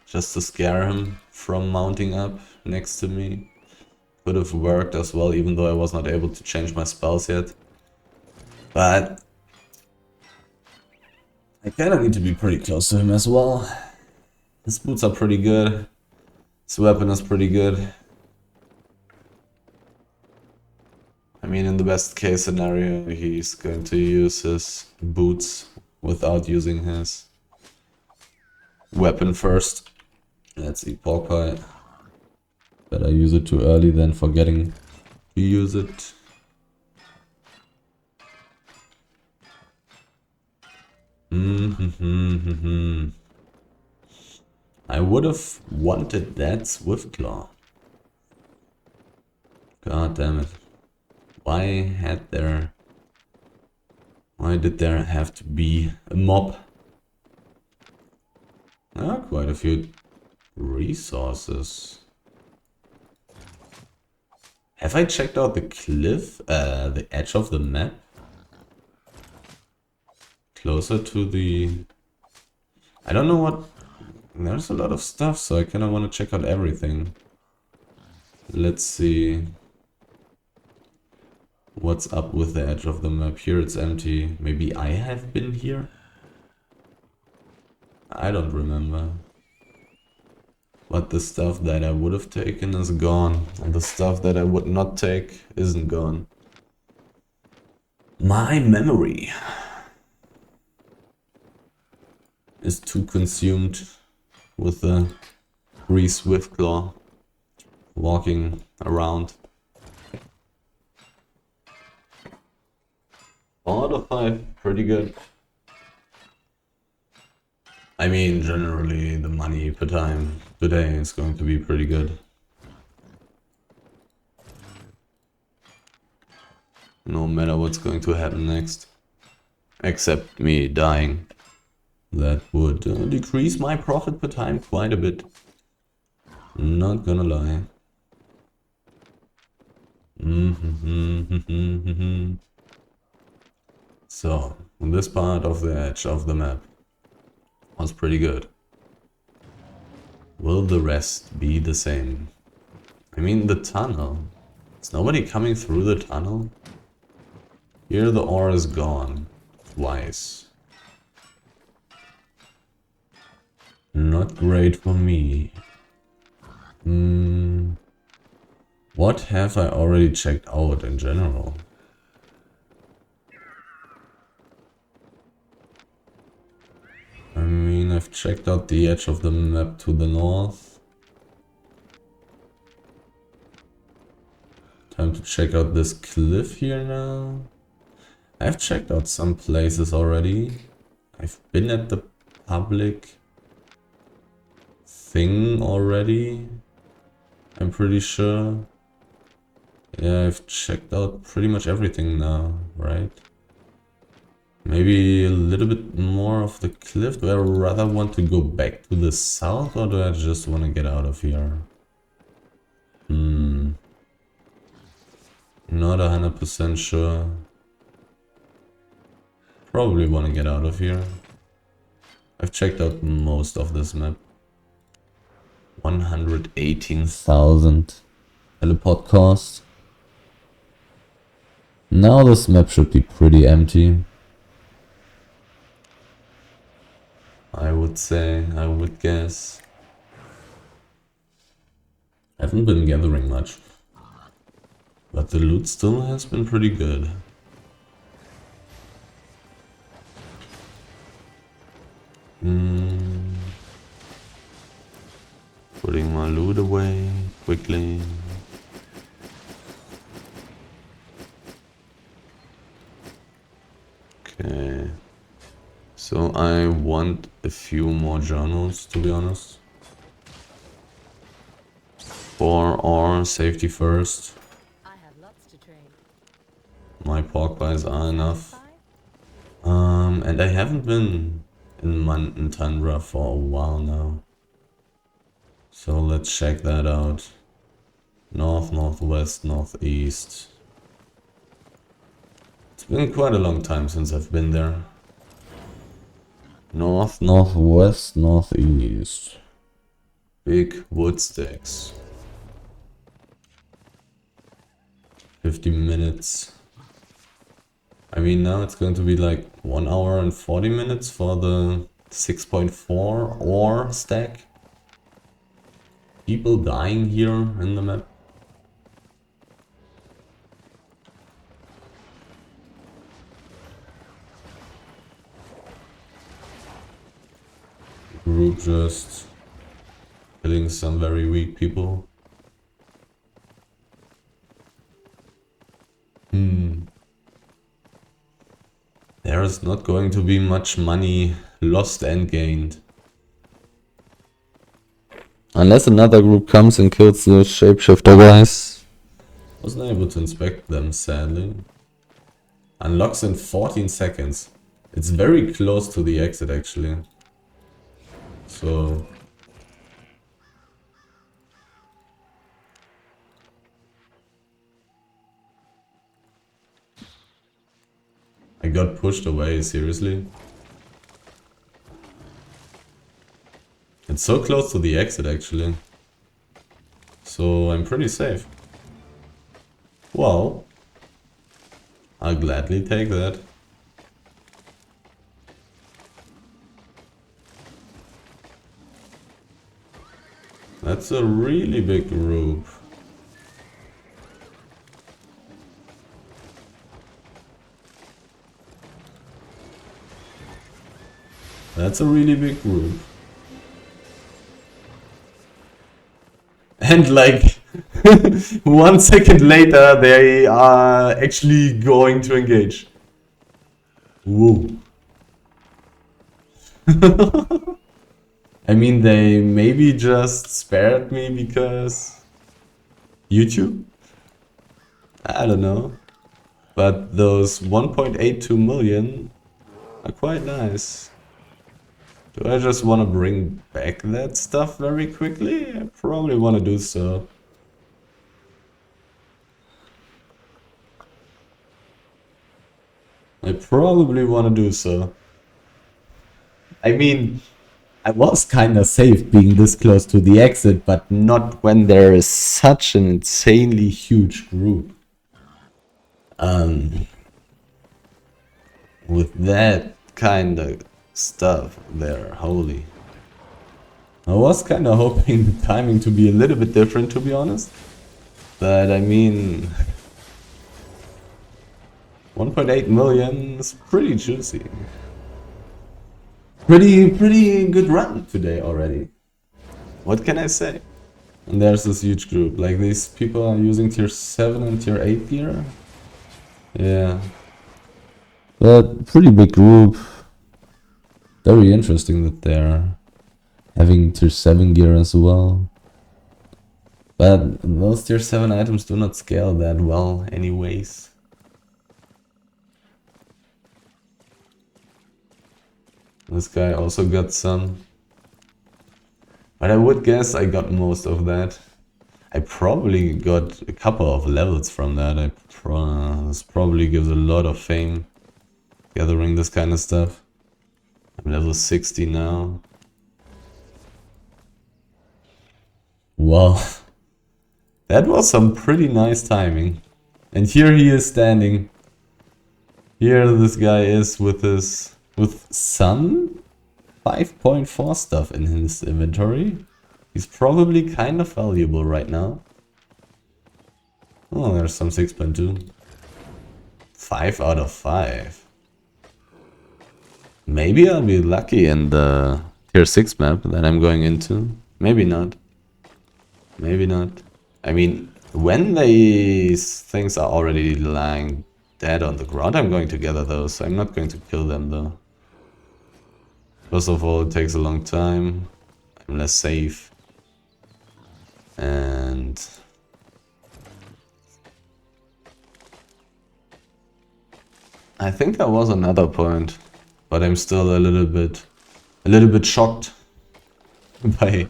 just to scare him from mounting up next to me. Could have worked as well, even though I was not able to change my spells yet. But I kinda need to be pretty close to him as well. His boots are pretty good. His weapon is pretty good. I mean, in the best case scenario, he's going to use his boots without using his weapon first. Let's see, pork pie. But I use it too early, then forgetting to use it. I would have wanted that swift claw. God damn it. Why did there have to be a mob? Ah, quite a few resources. Have I checked out the cliff, the edge of the map? Closer to the... I don't know what... There's a lot of stuff, so I kinda wanna check out everything. Let's see... What's up with the edge of the map? Here it's empty. Maybe I have been here? I don't remember. But the stuff that I would have taken is gone. And the stuff that I would not take isn't gone. My memory is too consumed with the free Swiftclaw walking around. 4 out of 5, pretty good. I mean, generally the money per time today is going to be pretty good. No matter what's going to happen next. Except me dying. That would decrease my profit per time quite a bit. Not gonna lie. So, this part of the edge of the map was pretty good. Will the rest be the same? I mean, the tunnel. Is nobody coming through the tunnel? Here the ore is gone. Twice. Not great for me. What have I already checked out in general? I mean, I've checked out the edge of the map to the north. Time to check out this cliff here now. I've checked out some places already. I've been at the public thing already. I'm pretty sure. Yeah, I've checked out pretty much everything now, right? Maybe a little bit more of the cliff. Do I rather want to go back to the south, or do I just want to get out of here? Not 100% sure. Probably want to get out of here. I've checked out most of this map. 118,000 teleport cost. Now this map should be pretty empty. I would say, I would guess. I haven't been gathering much. But the loot still has been pretty good. Putting my loot away quickly. Okay. So I want a few more journals, to be honest. For safety first. I have lots to trade. My pork pies are enough. And I haven't been in Mountain Tundra for a while now. So let's check that out. North, northwest, northeast. It's been quite a long time since I've been there. North, northwest, northeast. Big wood sticks. 50 minutes. I mean, now it's going to be like 1 hour and 40 minutes for the 6.4 ore stack. People dying here in the map. Group just killing some very weak people. There is not going to be much money lost and gained. Unless another group comes and kills the shapeshifter guys. Wasn't able to inspect them, sadly. Unlocks in 14 seconds. It's very close to the exit, actually. So... I got pushed away, seriously. It's so close to the exit, actually. So I'm pretty safe. Well, I'll gladly take that. That's a really big group. That's a really big group. And like 1 second later they are actually going to engage. Whoa. I mean, they maybe just spared me because YouTube? I don't know. But those 1.82 million are quite nice. Do I just want to bring back that stuff very quickly? I probably want to do so. I probably want to do so. I mean, I was kinda safe being this close to the exit, but not when there is such an insanely huge group. With that kind of stuff there, holy. I was kinda hoping the timing to be a little bit different, to be honest. But I mean... 1.8 million is pretty juicy. Pretty good run today already. What can I say? And there's this huge group. Like, these people are using tier 7 and tier 8 gear. Yeah. But pretty big group. Very interesting that they're having tier 7 gear as well. But those tier 7 items do not scale that well anyways. This guy also got some. But I would guess I got most of that. I probably got a couple of levels from that. This probably gives a lot of fame gathering this kind of stuff. I'm level 60 now. Wow. That was some pretty nice timing. And here he is standing. Here this guy is with some 5.4 stuff in his inventory. He's probably kind of valuable right now. Oh, there's some 6.2. 5 out of 5. Maybe I'll be lucky in the tier 6 map that I'm going into. Maybe not. Maybe not. I mean, when these things are already lying dead on the ground, I'm going to gather those. I'm not going to kill them though. First of all, it takes a long time. I'm less safe. And I think there was another point, but I'm still a little bit shocked by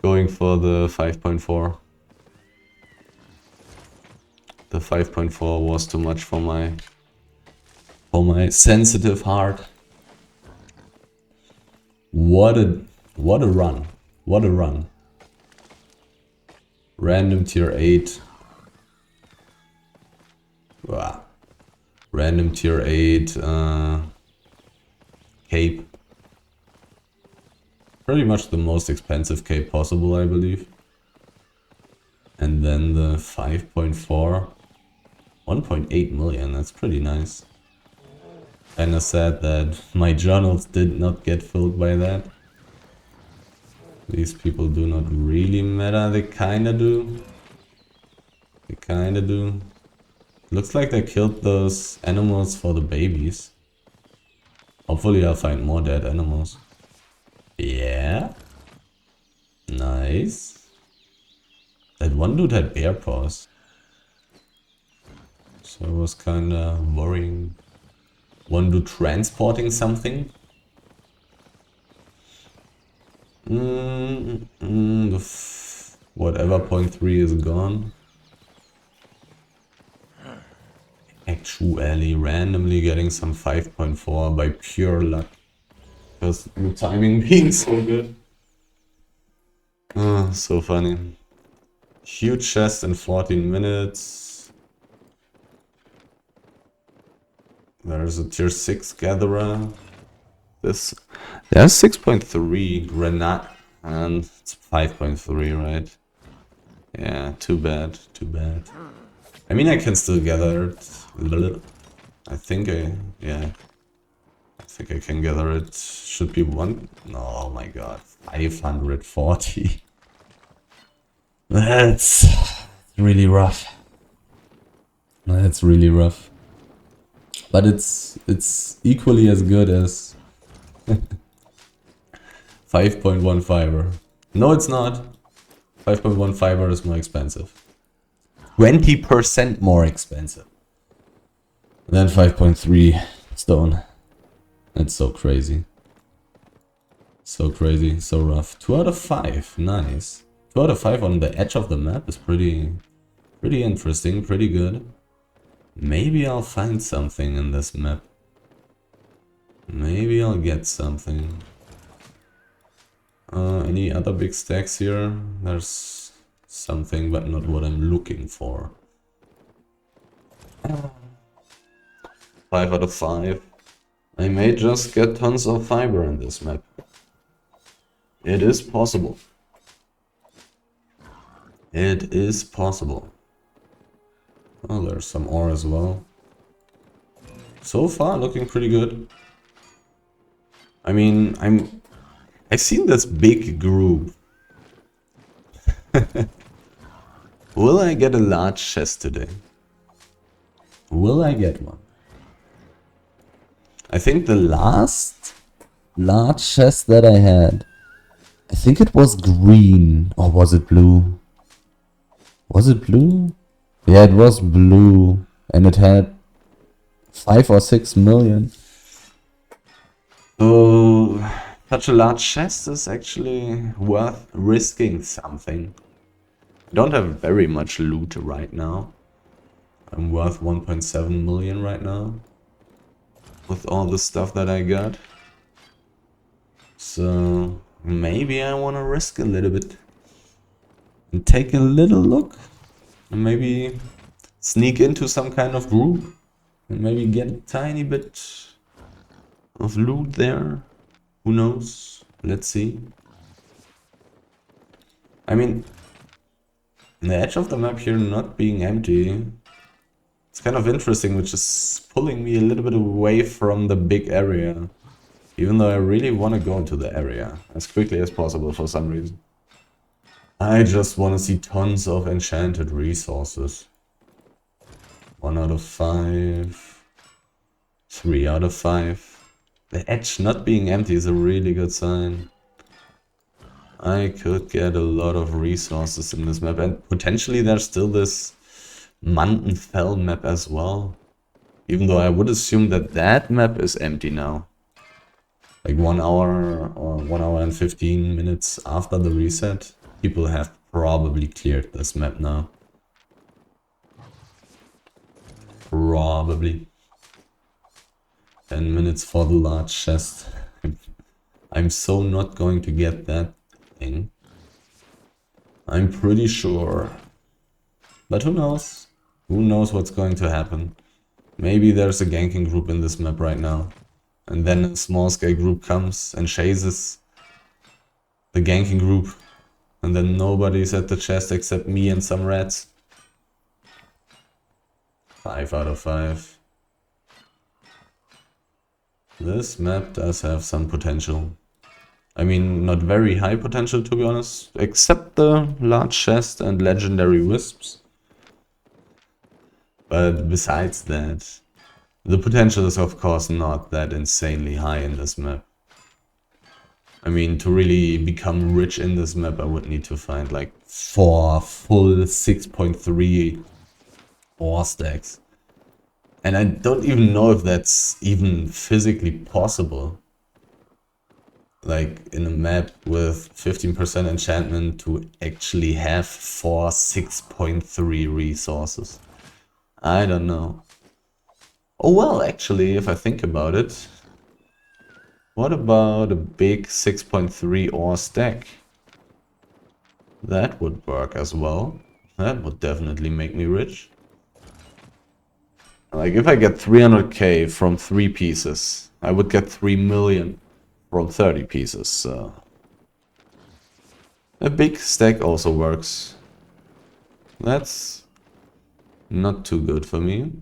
going for the 5.4. The 5.4 was too much for my sensitive heart. What a run. What a run. Random tier 8. Wow. Random tier 8 cape. Pretty much the most expensive cape possible, I believe. And then the 5.4. 1.8 million, that's pretty nice. Kinda sad that my journals did not get filled by that. These people do not really matter, they kinda do. They kinda do. Looks like they killed those animals for the babies. Hopefully I'll find more dead animals. Yeah. Nice. That one dude had bear paws. So it was kinda worrying. One dude transporting something. Whatever .3 is gone. Actually randomly getting some 5.4 by pure luck. Because the timing being so good. Oh, so funny. Huge chest in 14 minutes. There's a tier 6 gatherer. There's 6.3 granite and it's 5.3, right? Yeah, too bad, too bad. I mean, I can still gather it. I think I can gather it. Should be one. Oh my god, 540. That's really rough. That's really rough. But it's equally as good as 5.15er. No, it's not. 5.15er is more expensive. 20% more expensive than 5.3 stone. That's so crazy. So crazy, so rough. 2 out of 5, nice. 2 out of 5 on the edge of the map is pretty interesting, pretty good. Maybe I'll find something in this map. Maybe I'll get something. Any other big stacks here? There's something, but not what I'm looking for. 5 out of 5. I may just get tons of fiber in this map. It is possible. It is possible. Oh, there's some ore as well. So far, looking pretty good. I mean, I've seen this big group. Will I get a large chest today? Will I get one? I think the last large chest that I had, I think it was green. Or was it blue? Was it blue? Yeah, it was blue. And it had 5 or 6 million. So such a large chest is actually worth risking something. I don't have very much loot right now. I'm worth 1.7 million right now. With all the stuff that I got. So maybe I want to risk a little bit. And take a little look. And maybe sneak into some kind of group. And maybe get a tiny bit of loot there. Who knows? Let's see. I mean, the edge of the map here not being empty. It's kind of interesting, which is pulling me a little bit away from the big area. Even though I really want to go into the area as quickly as possible for some reason. I just want to see tons of enchanted resources. 1 out of 5. 3 out of 5. The edge not being empty is a really good sign. I could get a lot of resources in this map, and potentially there's still this Muntenfell map as well. Even though I would assume that that map is empty now. Like 1 hour or 1 hour and 15 minutes after the reset, people have probably cleared this map now. Probably. 10 minutes for the large chest. I'm so not going to get that thing. I'm pretty sure. But who knows? Who knows what's going to happen? Maybe there's a ganking group in this map right now. And then a small scale group comes and chases the ganking group. And then nobody's at the chest except me and some rats. 5 out of 5. This map does have some potential. I mean, not very high potential to be honest. Except the large chest and legendary wisps. But besides that, the potential is of course not that insanely high in this map. I mean, to really become rich in this map, I would need to find like 4 full 6.3 ore stacks. And I don't even know if that's even physically possible. Like in a map with 15% enchantment to actually have 4 6.3 resources. I don't know. Oh well, actually, if I think about it, what about a big 6.3 ore stack? That would work as well. That would definitely make me rich. Like if I get 300k from 3 pieces, I would get 3 million from 30 pieces, so... A big stack also works. That's not too good for me.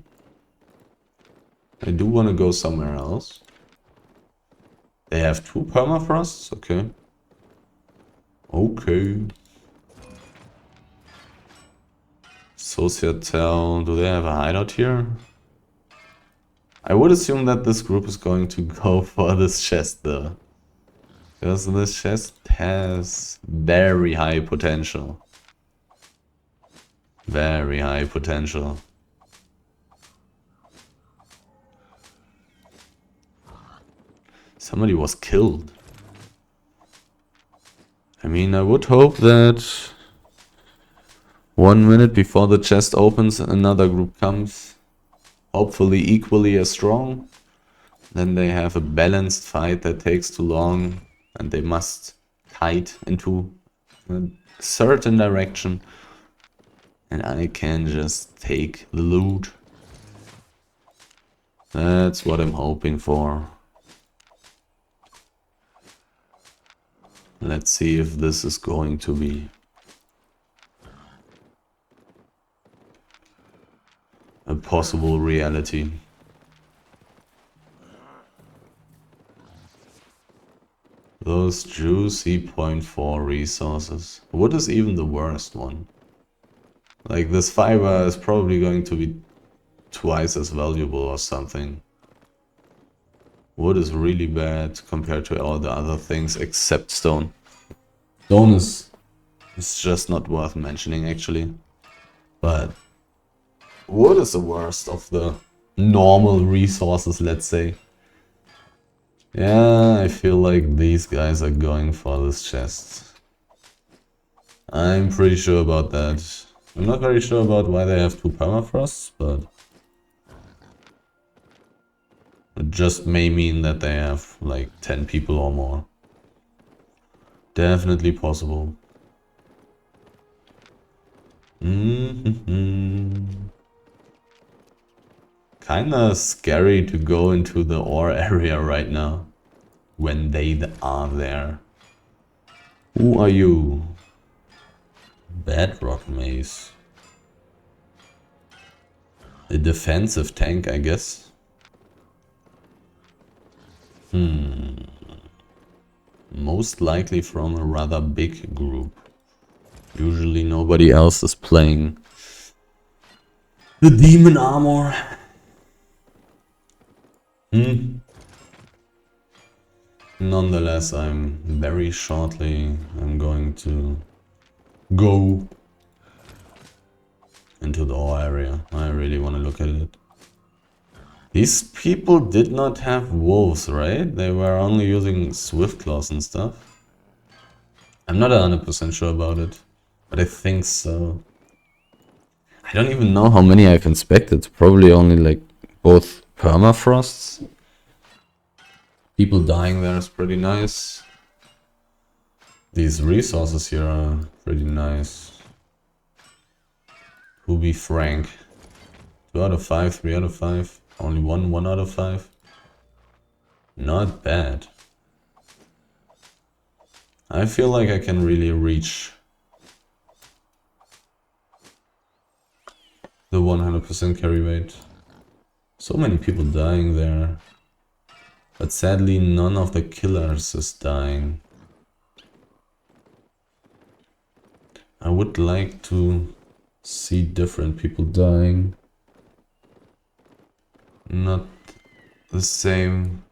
I do want to go somewhere else. They have 2 permafrosts? Okay. Okay. Societal, do they have a hideout here? I would assume that this group is going to go for this chest though. Because this chest has very high potential. Very high potential. Somebody was killed. I mean, I would hope that 1 minute before the chest opens, another group comes. Hopefully equally as strong. Then they have a balanced fight that takes too long. And they must kite into a certain direction. And I can just take the loot. That's what I'm hoping for. Let's see if this is going to be a possible reality. Those juicy 0.4 resources. What is even the worst one? Like this fiber is probably going to be twice as valuable or something. Wood is really bad compared to all the other things except stone. Stone is just not worth mentioning actually. But wood is the worst of the normal resources, let's say. Yeah, I feel like these guys are going for this chest. I'm pretty sure about that. I'm not very sure about why they have 2 permafrosts, but it just may mean that they have like 10 people or more. Definitely possible. Kinda scary to go into the ore area right now, when they are there. Who are you? Bedrock maze. A defensive tank, I guess. Most likely from a rather big group. Usually nobody else is playing the demon armor. Nonetheless, I'm going to go into the ore area. I really want to look at it. These people did not have wolves, right? They were only using swift claws and stuff. I'm not 100% sure about it, but I think so. I don't even know how many I've inspected. Probably only like both permafrosts. People dying there is pretty nice. These resources here are pretty nice. To be frank. 2 out of 5, 3 out of 5. Only 1 out of 5. Not bad. I feel like I can really reach the 100% carry rate. So many people dying there. But sadly none of the killers is dying. I would like to see different people dying. Not the same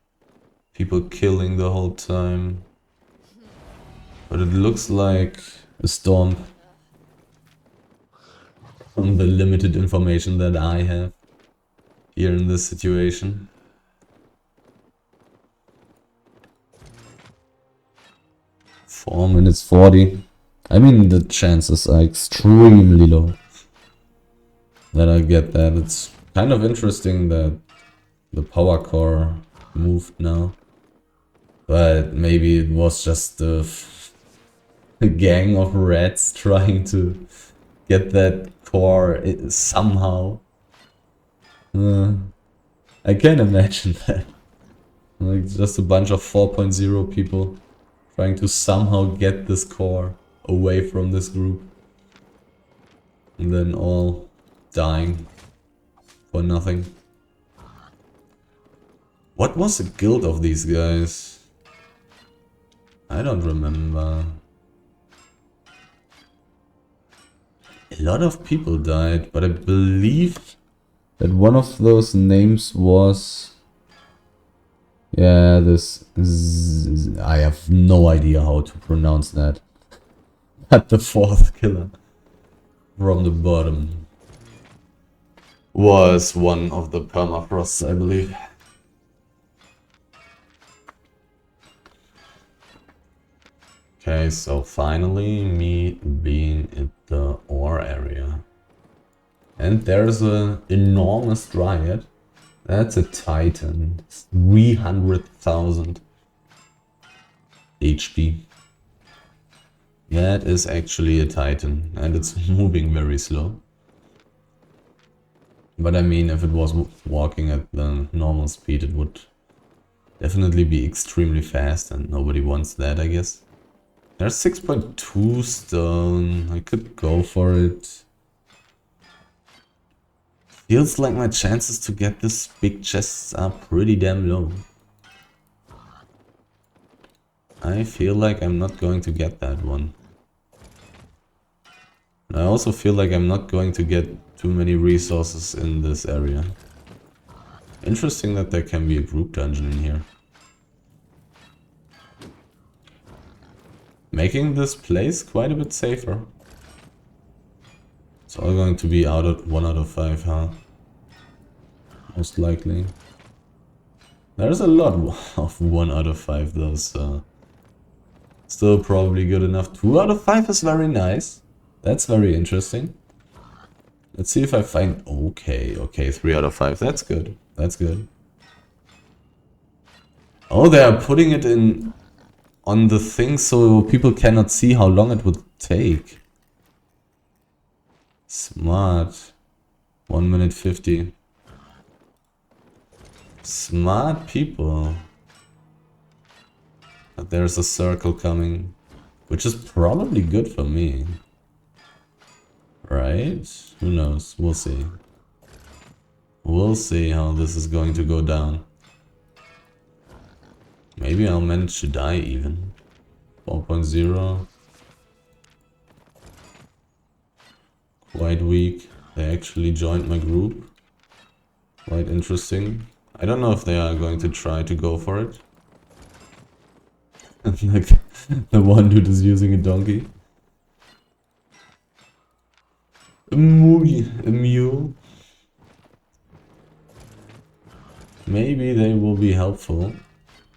people killing the whole time. But it looks like a storm from the limited information that I have here in this situation. Four minutes 40. I mean, the chances are extremely low that I get that. It's kind of interesting that the power core moved now. But maybe it was just a gang of rats trying to get that core somehow. I can imagine that. Like just a bunch of 4.0 people trying to somehow get this core away from this group. And then all dying for nothing. What was the guild of these guys? I don't remember. A lot of people died, but I believe that one of those names was... Yeah, I have no idea how to pronounce that. But the 4th killer from the bottom was one of the permafrosts, I believe. Okay, so finally me being at the ore area. And there's an enormous dryad. That's a titan. 300,000 HP. That is actually a titan, and it's moving very slow. But I mean, if it was walking at the normal speed, it would definitely be extremely fast, and nobody wants that, I guess. There's 6.2 stone. I could go for it. Feels like my chances to get this big chests are pretty damn low. I feel like I'm not going to get that one. I also feel like I'm not going to get too many resources in this area. Interesting that there can be a group dungeon in here. Making this place quite a bit safer. It's all going to be 1 out of 5, huh? Most likely. There's a lot of 1 out of 5 though, so... Still probably good enough. 2 out of 5 is very nice. That's very interesting. Let's see if I find... Okay, 3 out of 5. That's good. That's good. Oh, they are putting it in on the thing so people cannot see how long it would take. Smart. 1 minute 50. Smart people. But there's a circle coming, which is probably good for me. Right? Who knows? We'll see. We'll see how this is going to go down. Maybe I'll manage to die even. 4.0. Quite weak. They actually joined my group. Quite interesting. I don't know if they are going to try to go for it. Like the one dude is using a donkey. A mule. Maybe they will be helpful.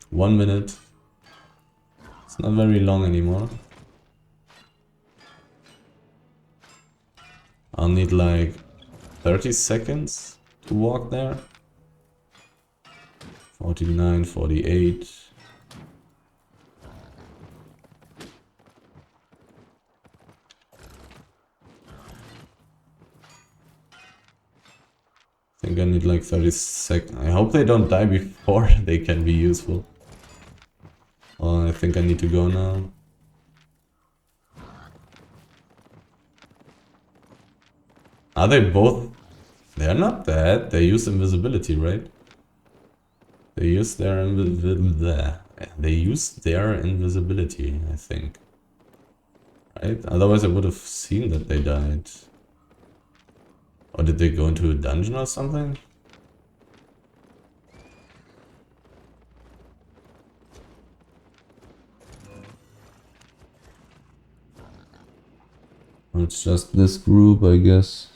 1 minute. It's not very long anymore. I'll need like 30 seconds to walk there. 49, 48. I think I need like 30 seconds. I hope they don't die before they can be useful. Oh, I think I need to go now. Are they both? They're not dead. They use invisibility, right? They use their invisibility, I think. Right? Otherwise I would have seen that they died. Or did they go into a dungeon or something? It's just this group, I guess.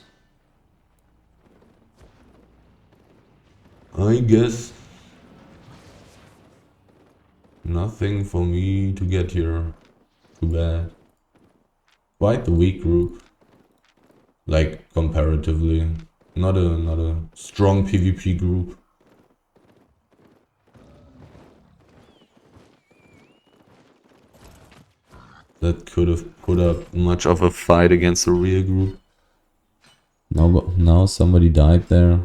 Nothing for me to get here. Too bad. Quite the weak group. Like, comparatively. Not a strong PvP group. That could have put up much of a fight against the real group. Now somebody died there.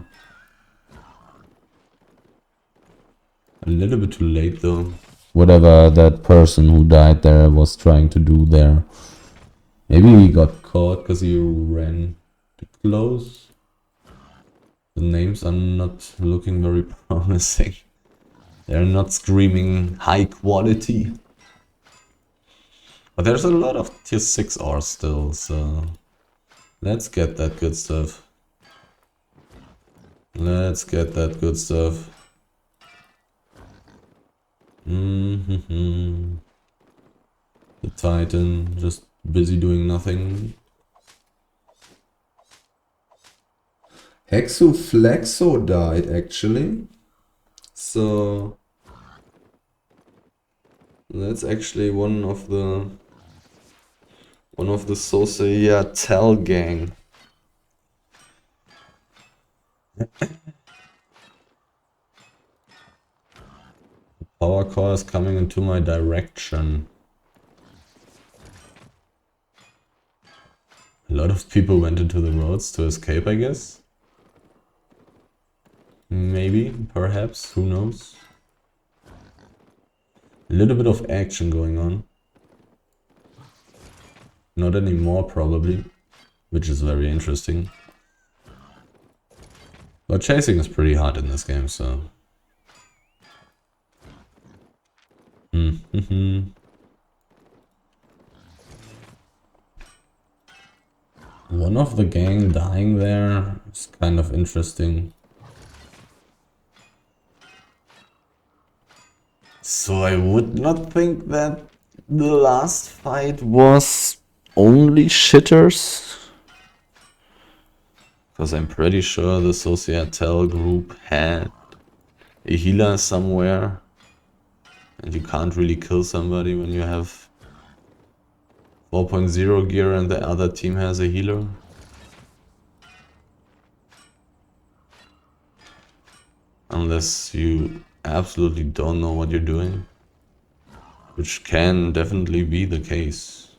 A little bit too late though. Whatever that person who died there was trying to do there. Maybe he got caught because he ran too close. The names are not looking very promising. They're not screaming high quality. But there's a lot of tier 6 ores still, so let's get that good stuff. Let's get that good stuff. The Titan just busy doing nothing. Hexuflexo died actually. So that's actually one of the Societal gang. Power core is coming into my direction. A lot of people went into the roads to escape, I guess. Maybe, perhaps, who knows. A little bit of action going on. Not anymore, probably, which is very interesting. But chasing is pretty hard in this game, so... One of the gang dying there is kind of interesting. So I would not think that the last fight was only shitters. Because I'm pretty sure the Societal group had a healer somewhere. And you can't really kill somebody when you have 4.0 gear and the other team has a healer. Unless you absolutely don't know what you're doing. Which can definitely be the case.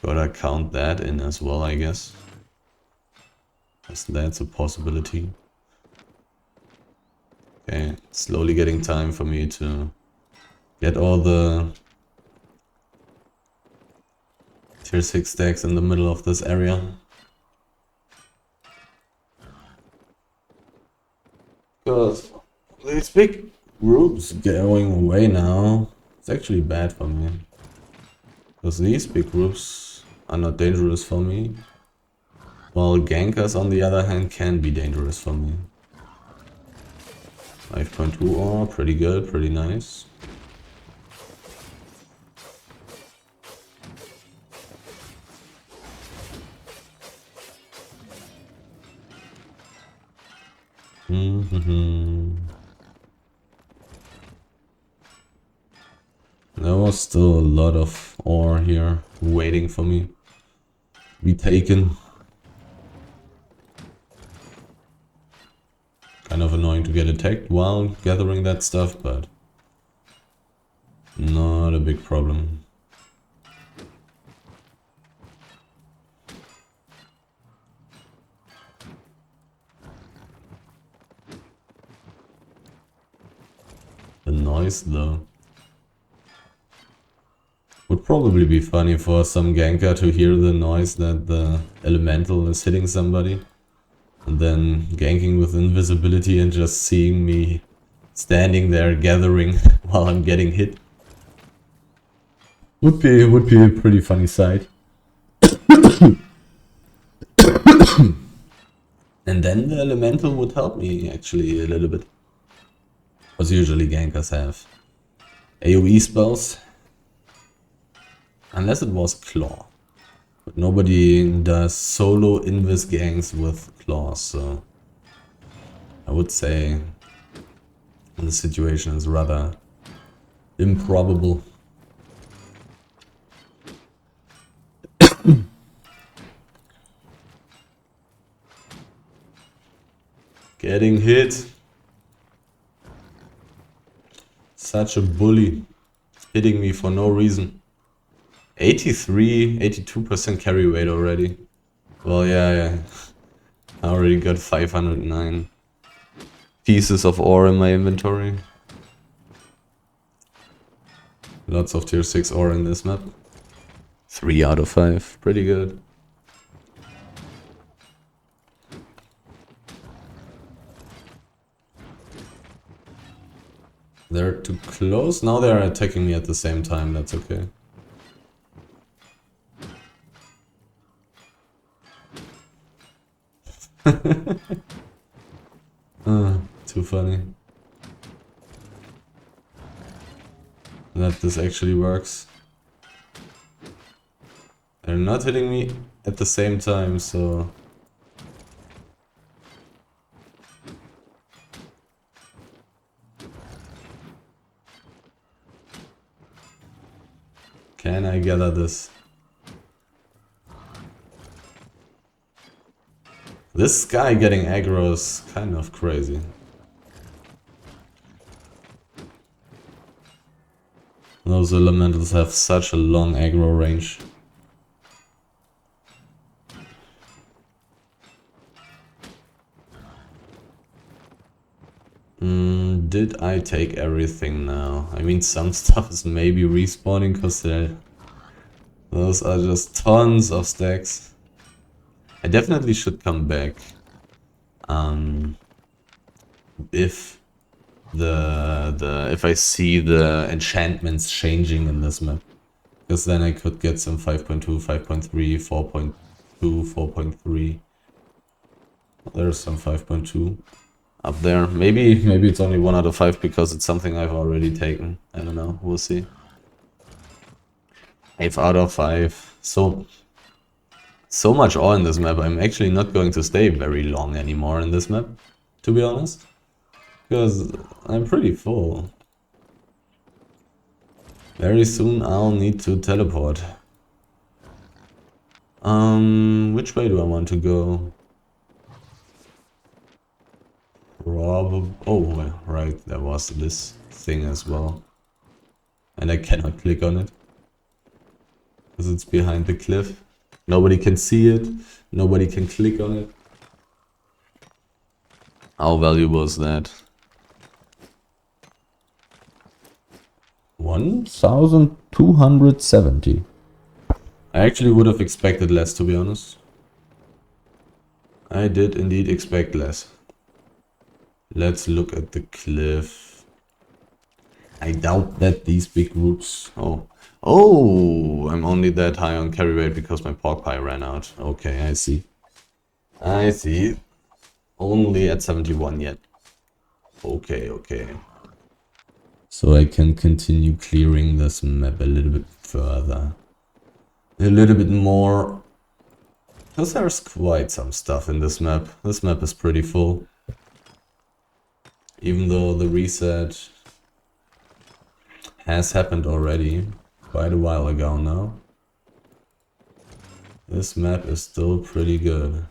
Gotta count that in as well, I guess. Because that's a possibility. Okay, slowly getting time for me to get all the tier 6 stacks in the middle of this area. Because these big groups going away now, it's actually bad for me. Because these big groups are not dangerous for me. While gankers on the other hand can be dangerous for me. 5.2 ore, pretty good, pretty nice. There was still a lot of ore here waiting for me to be taken. Kind of annoying to get attacked while gathering that stuff, but not a big problem. The noise though. Would probably be funny for some ganker to hear the noise that the elemental is hitting somebody. And then ganking with invisibility and just seeing me standing there gathering while I'm getting hit. Would be a pretty funny sight. And then the elemental would help me actually a little bit. Because usually gankers have AoE spells. Unless it was Claw. But nobody does solo invis ganks with claws, so I would say the situation is rather improbable. Getting hit. Such a bully. Hitting me for no reason. 82% carry weight already. Well, yeah. I already got 509 pieces of ore in my inventory. Lots of tier 6 ore in this map. 3 out of 5. Pretty good. They're too close. Now they're attacking me at the same time. That's okay. Too funny. That this actually works. They're not hitting me at the same time, so... Can I gather this? This guy getting aggro is kind of crazy. Those elementals have such a long aggro range. Did I take everything now? I mean, some stuff is maybe respawning because those are just tons of stacks. I definitely should come back if if I see the enchantments changing in this map, because then I could get some 5.2, 5.3, 4.2, 4.3. There's some 5.2 up there. Maybe it's only 1 out of 5 because it's something I've already taken. I don't know. We'll see. 5 out of 5. So much ore in this map. I'm actually not going to stay very long anymore in this map, to be honest. Because I'm pretty full. Very soon I'll need to teleport. Which way do I want to go? Probably. Oh, right, there was this thing as well. And I cannot click on it. Because it's behind the cliff. Nobody can see it. Nobody can click on it. How valuable is that? 1,270. I actually would have expected less, to be honest. I did indeed expect less. Let's look at the cliff. I doubt that these big roots... Oh, I'm only that high on carry rate because my pork pie ran out. Okay, I see. I see. Only at 71 yet. Okay. So I can continue clearing this map a little bit further. A little bit more. Because there's quite some stuff in this map. This map is pretty full. Even though the reset has happened already. Quite a while ago now. This map is still pretty good.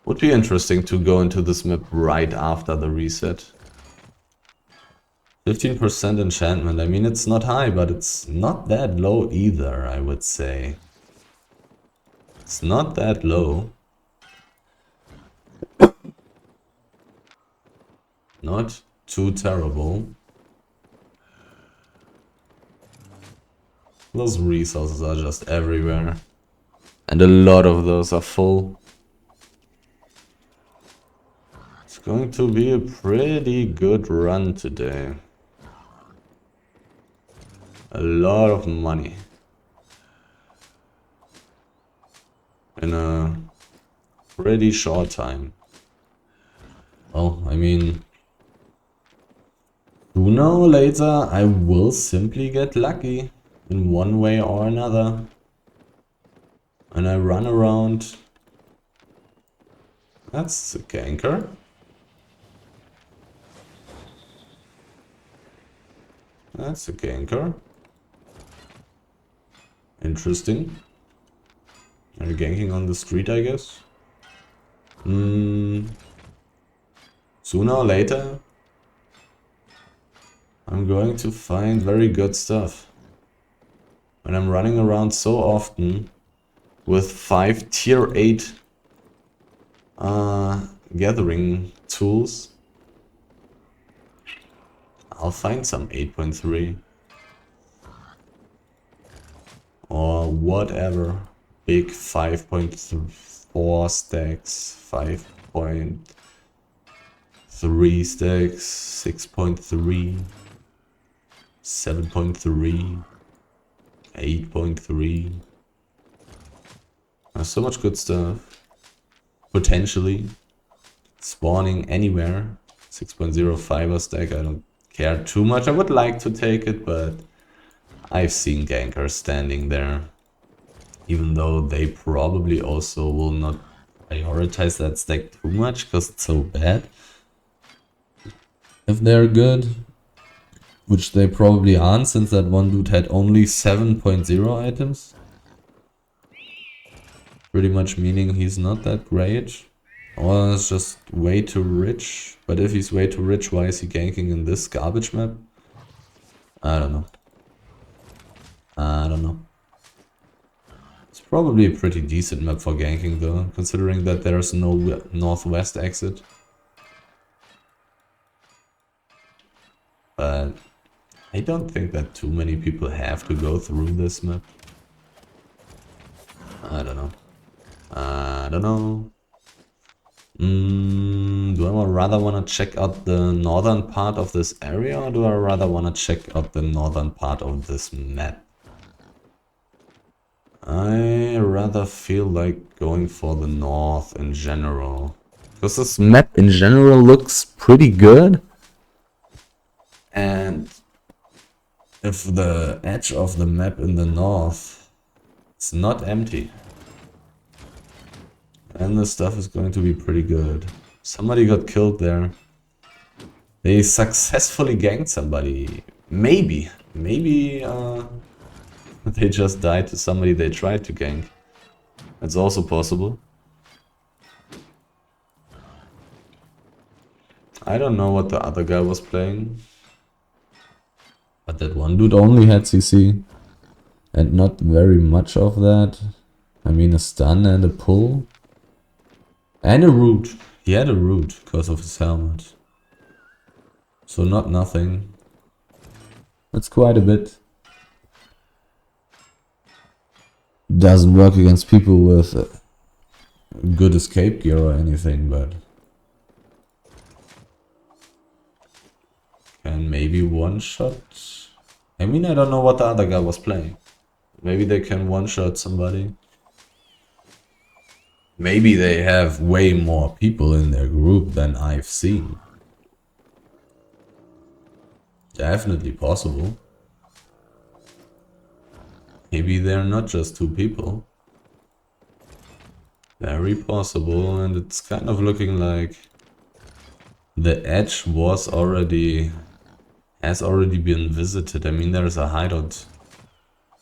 Would be interesting to go into this map right after the reset. 15% enchantment. I mean, it's not high, but it's not that low either, I would say. It's not that low. Not too terrible. Those resources are just everywhere. And a lot of those are full. It's going to be a pretty good run today. A lot of money. In a pretty short time. Well, I mean... sooner or later I will simply get lucky. In one way or another. And I run around. That's a ganker. That's a ganker. Interesting. Are you ganking on the street, I guess? Sooner or later, I'm going to find very good stuff. When I'm running around so often with 5 tier 8 gathering tools, I'll find some 8.3 or whatever big 5.4 stacks, 5.3 stacks, 6.3, 7.3, 8.3. There's so much good stuff. Potentially spawning anywhere. 6.0 fiber stack, I don't care too much. I would like to take it, but I've seen gankers standing there. Even though they probably also will not prioritize that stack too much because it's so bad. If they're good, which they probably aren't since that one dude had only 7.0 items. Pretty much meaning he's not that great. Or is just way too rich. But if he's way too rich, why is he ganking in this garbage map? I don't know. It's probably a pretty decent map for ganking though, considering that there's no northwest exit. But I don't think that too many people have to go through this map. I don't know. Do I rather want to check out the northern part of this area, or do I rather want to check out the northern part of this map? I rather feel like going for the north in general. Because this map in general looks pretty good. And if the edge of the map in the north is not empty, then the stuff is going to be pretty good. Somebody got killed there. They successfully ganked somebody. Maybe. Maybe they just died to somebody they tried to gank. That's also possible. I don't know what the other guy was playing. But that one dude only had CC. And not very much of that. I mean, a stun and a pull. And a root. He had a root because of his helmet. So not nothing. That's quite a bit. Doesn't work against people with good escape gear or anything, but can maybe one shot. I mean, I don't know what the other guy was playing. Maybe they can one shot somebody. Maybe they have way more people in their group than I've seen. Definitely possible. Maybe they're not just two people. Very possible, and it's kind of looking like the edge has already been visited. I mean, there's a hideout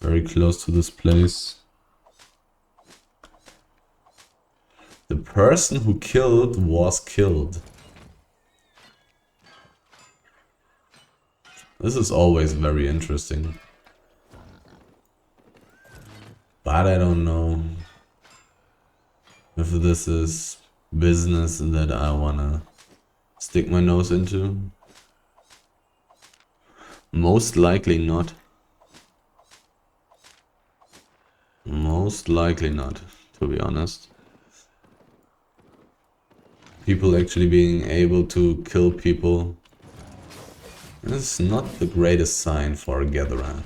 very close to this place. The person who killed was killed. This is always very interesting. But I don't know if this is business that I wanna stick my nose into. Most likely not. Most likely not, to be honest. People actually being able to kill people is not the greatest sign for a gatherer.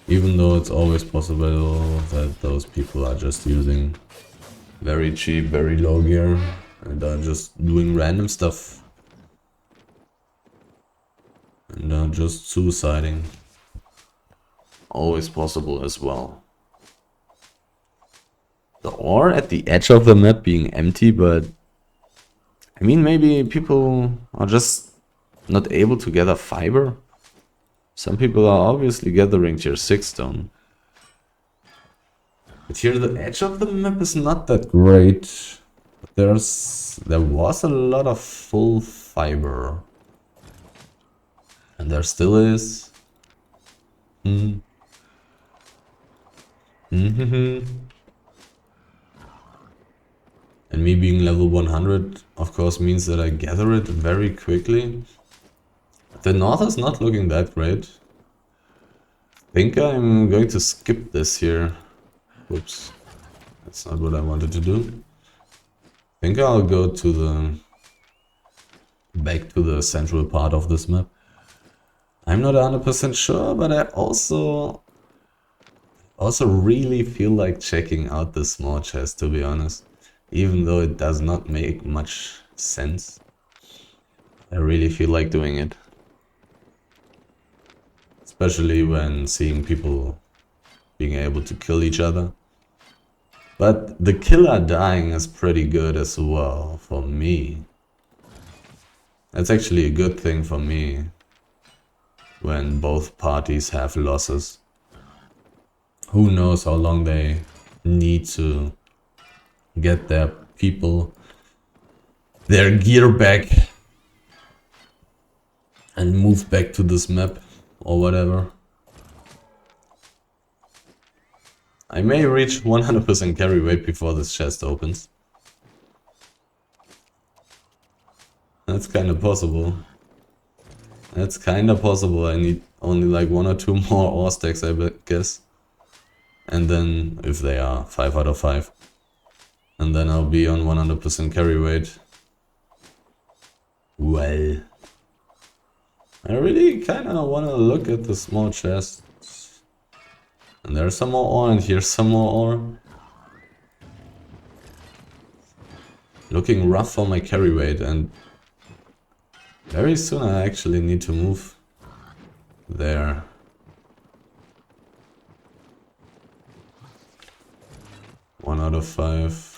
Even though it's always possible that those people are just using very cheap, very low gear and are just doing random stuff. And are just suiciding. Always possible as well. The ore at the edge of the map being empty, but I mean, maybe people are just not able to gather fiber. Some people are obviously gathering tier 6 stone. But here the edge of the map is not that great. There was a lot of full fiber. And there still is. And me being level 100, of course, means that I gather it very quickly. The north is not looking that great. I think I'm going to skip this here. Whoops. That's not what I wanted to do. I think I'll go to back to the central part of this map. I'm not 100% sure, but I also really feel like checking out the small chest, to be honest. Even though it does not make much sense. I really feel like doing it. Especially when seeing people being able to kill each other. But the killer dying is pretty good as well, for me. That's actually a good thing for me. When both parties have losses. Who knows how long they need to get their people, their gear back and move back to this map or whatever. I may reach 100% carry weight before this chest opens. That's kinda possible. That's kinda possible. I need only like 1 or 2 more ore stacks, I guess. And then, if they are 5 out of 5. And then I'll be on 100% carry weight. Well. I really kinda wanna look at the small chest. And there's some more ore, and here's some more ore. Looking rough for my carry weight, and very soon I actually need to move there. One out of 5.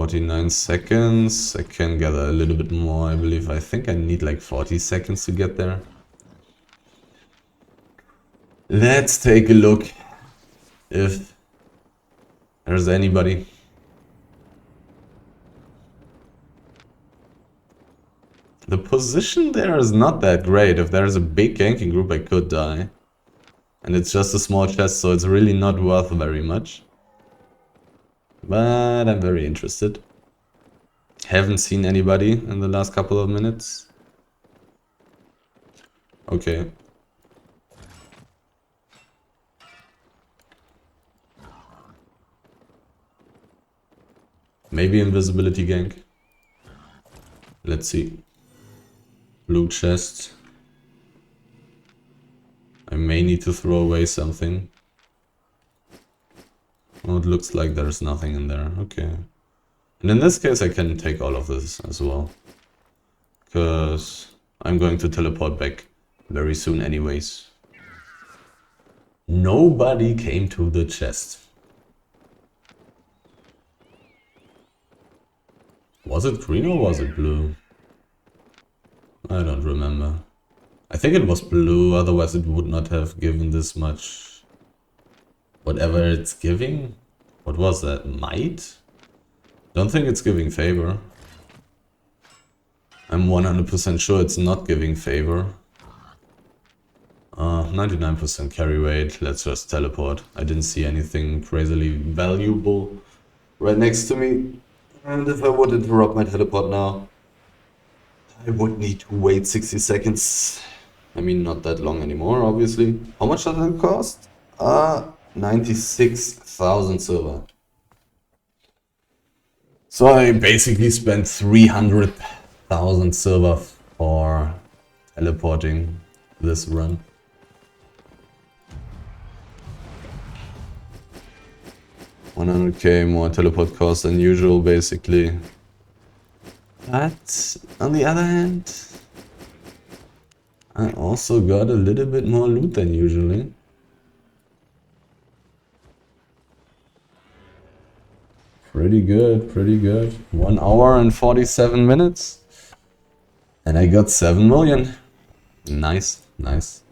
49 seconds. I can gather a little bit more, I believe. I think I need like 40 seconds to get there. Let's take a look if there's anybody. The position there is not that great. If there's a big ganking group, I could die. And it's just a small chest, so it's really not worth very much. But I'm very interested. Haven't seen anybody in the last couple of minutes. Okay. Maybe invisibility gank. Let's see. Blue chest. I may need to throw away something. Oh, it looks like there's nothing in there. Okay. And in this case I can take all of this as well. Because I'm going to teleport back very soon anyways. Nobody came to the chest. Was it green or was it blue? I don't remember. I think it was blue, otherwise it would not have given this much. Whatever it's giving? What was that? Might? Don't think it's giving favor. I'm 100% sure it's not giving favor. 99% carry rate. Let's just teleport. I didn't see anything crazily valuable right next to me. And if I would interrupt my teleport now, I would need to wait 60 seconds. I mean, not that long anymore, obviously. How much does it cost? 96,000 silver. So I basically spent 300,000 silver for teleporting this run. $100k more teleport cost than usual, basically. But on the other hand, I also got a little bit more loot than usually. Pretty good, pretty good. 1 hour and 47 minutes. And I got 7 million. Nice, nice.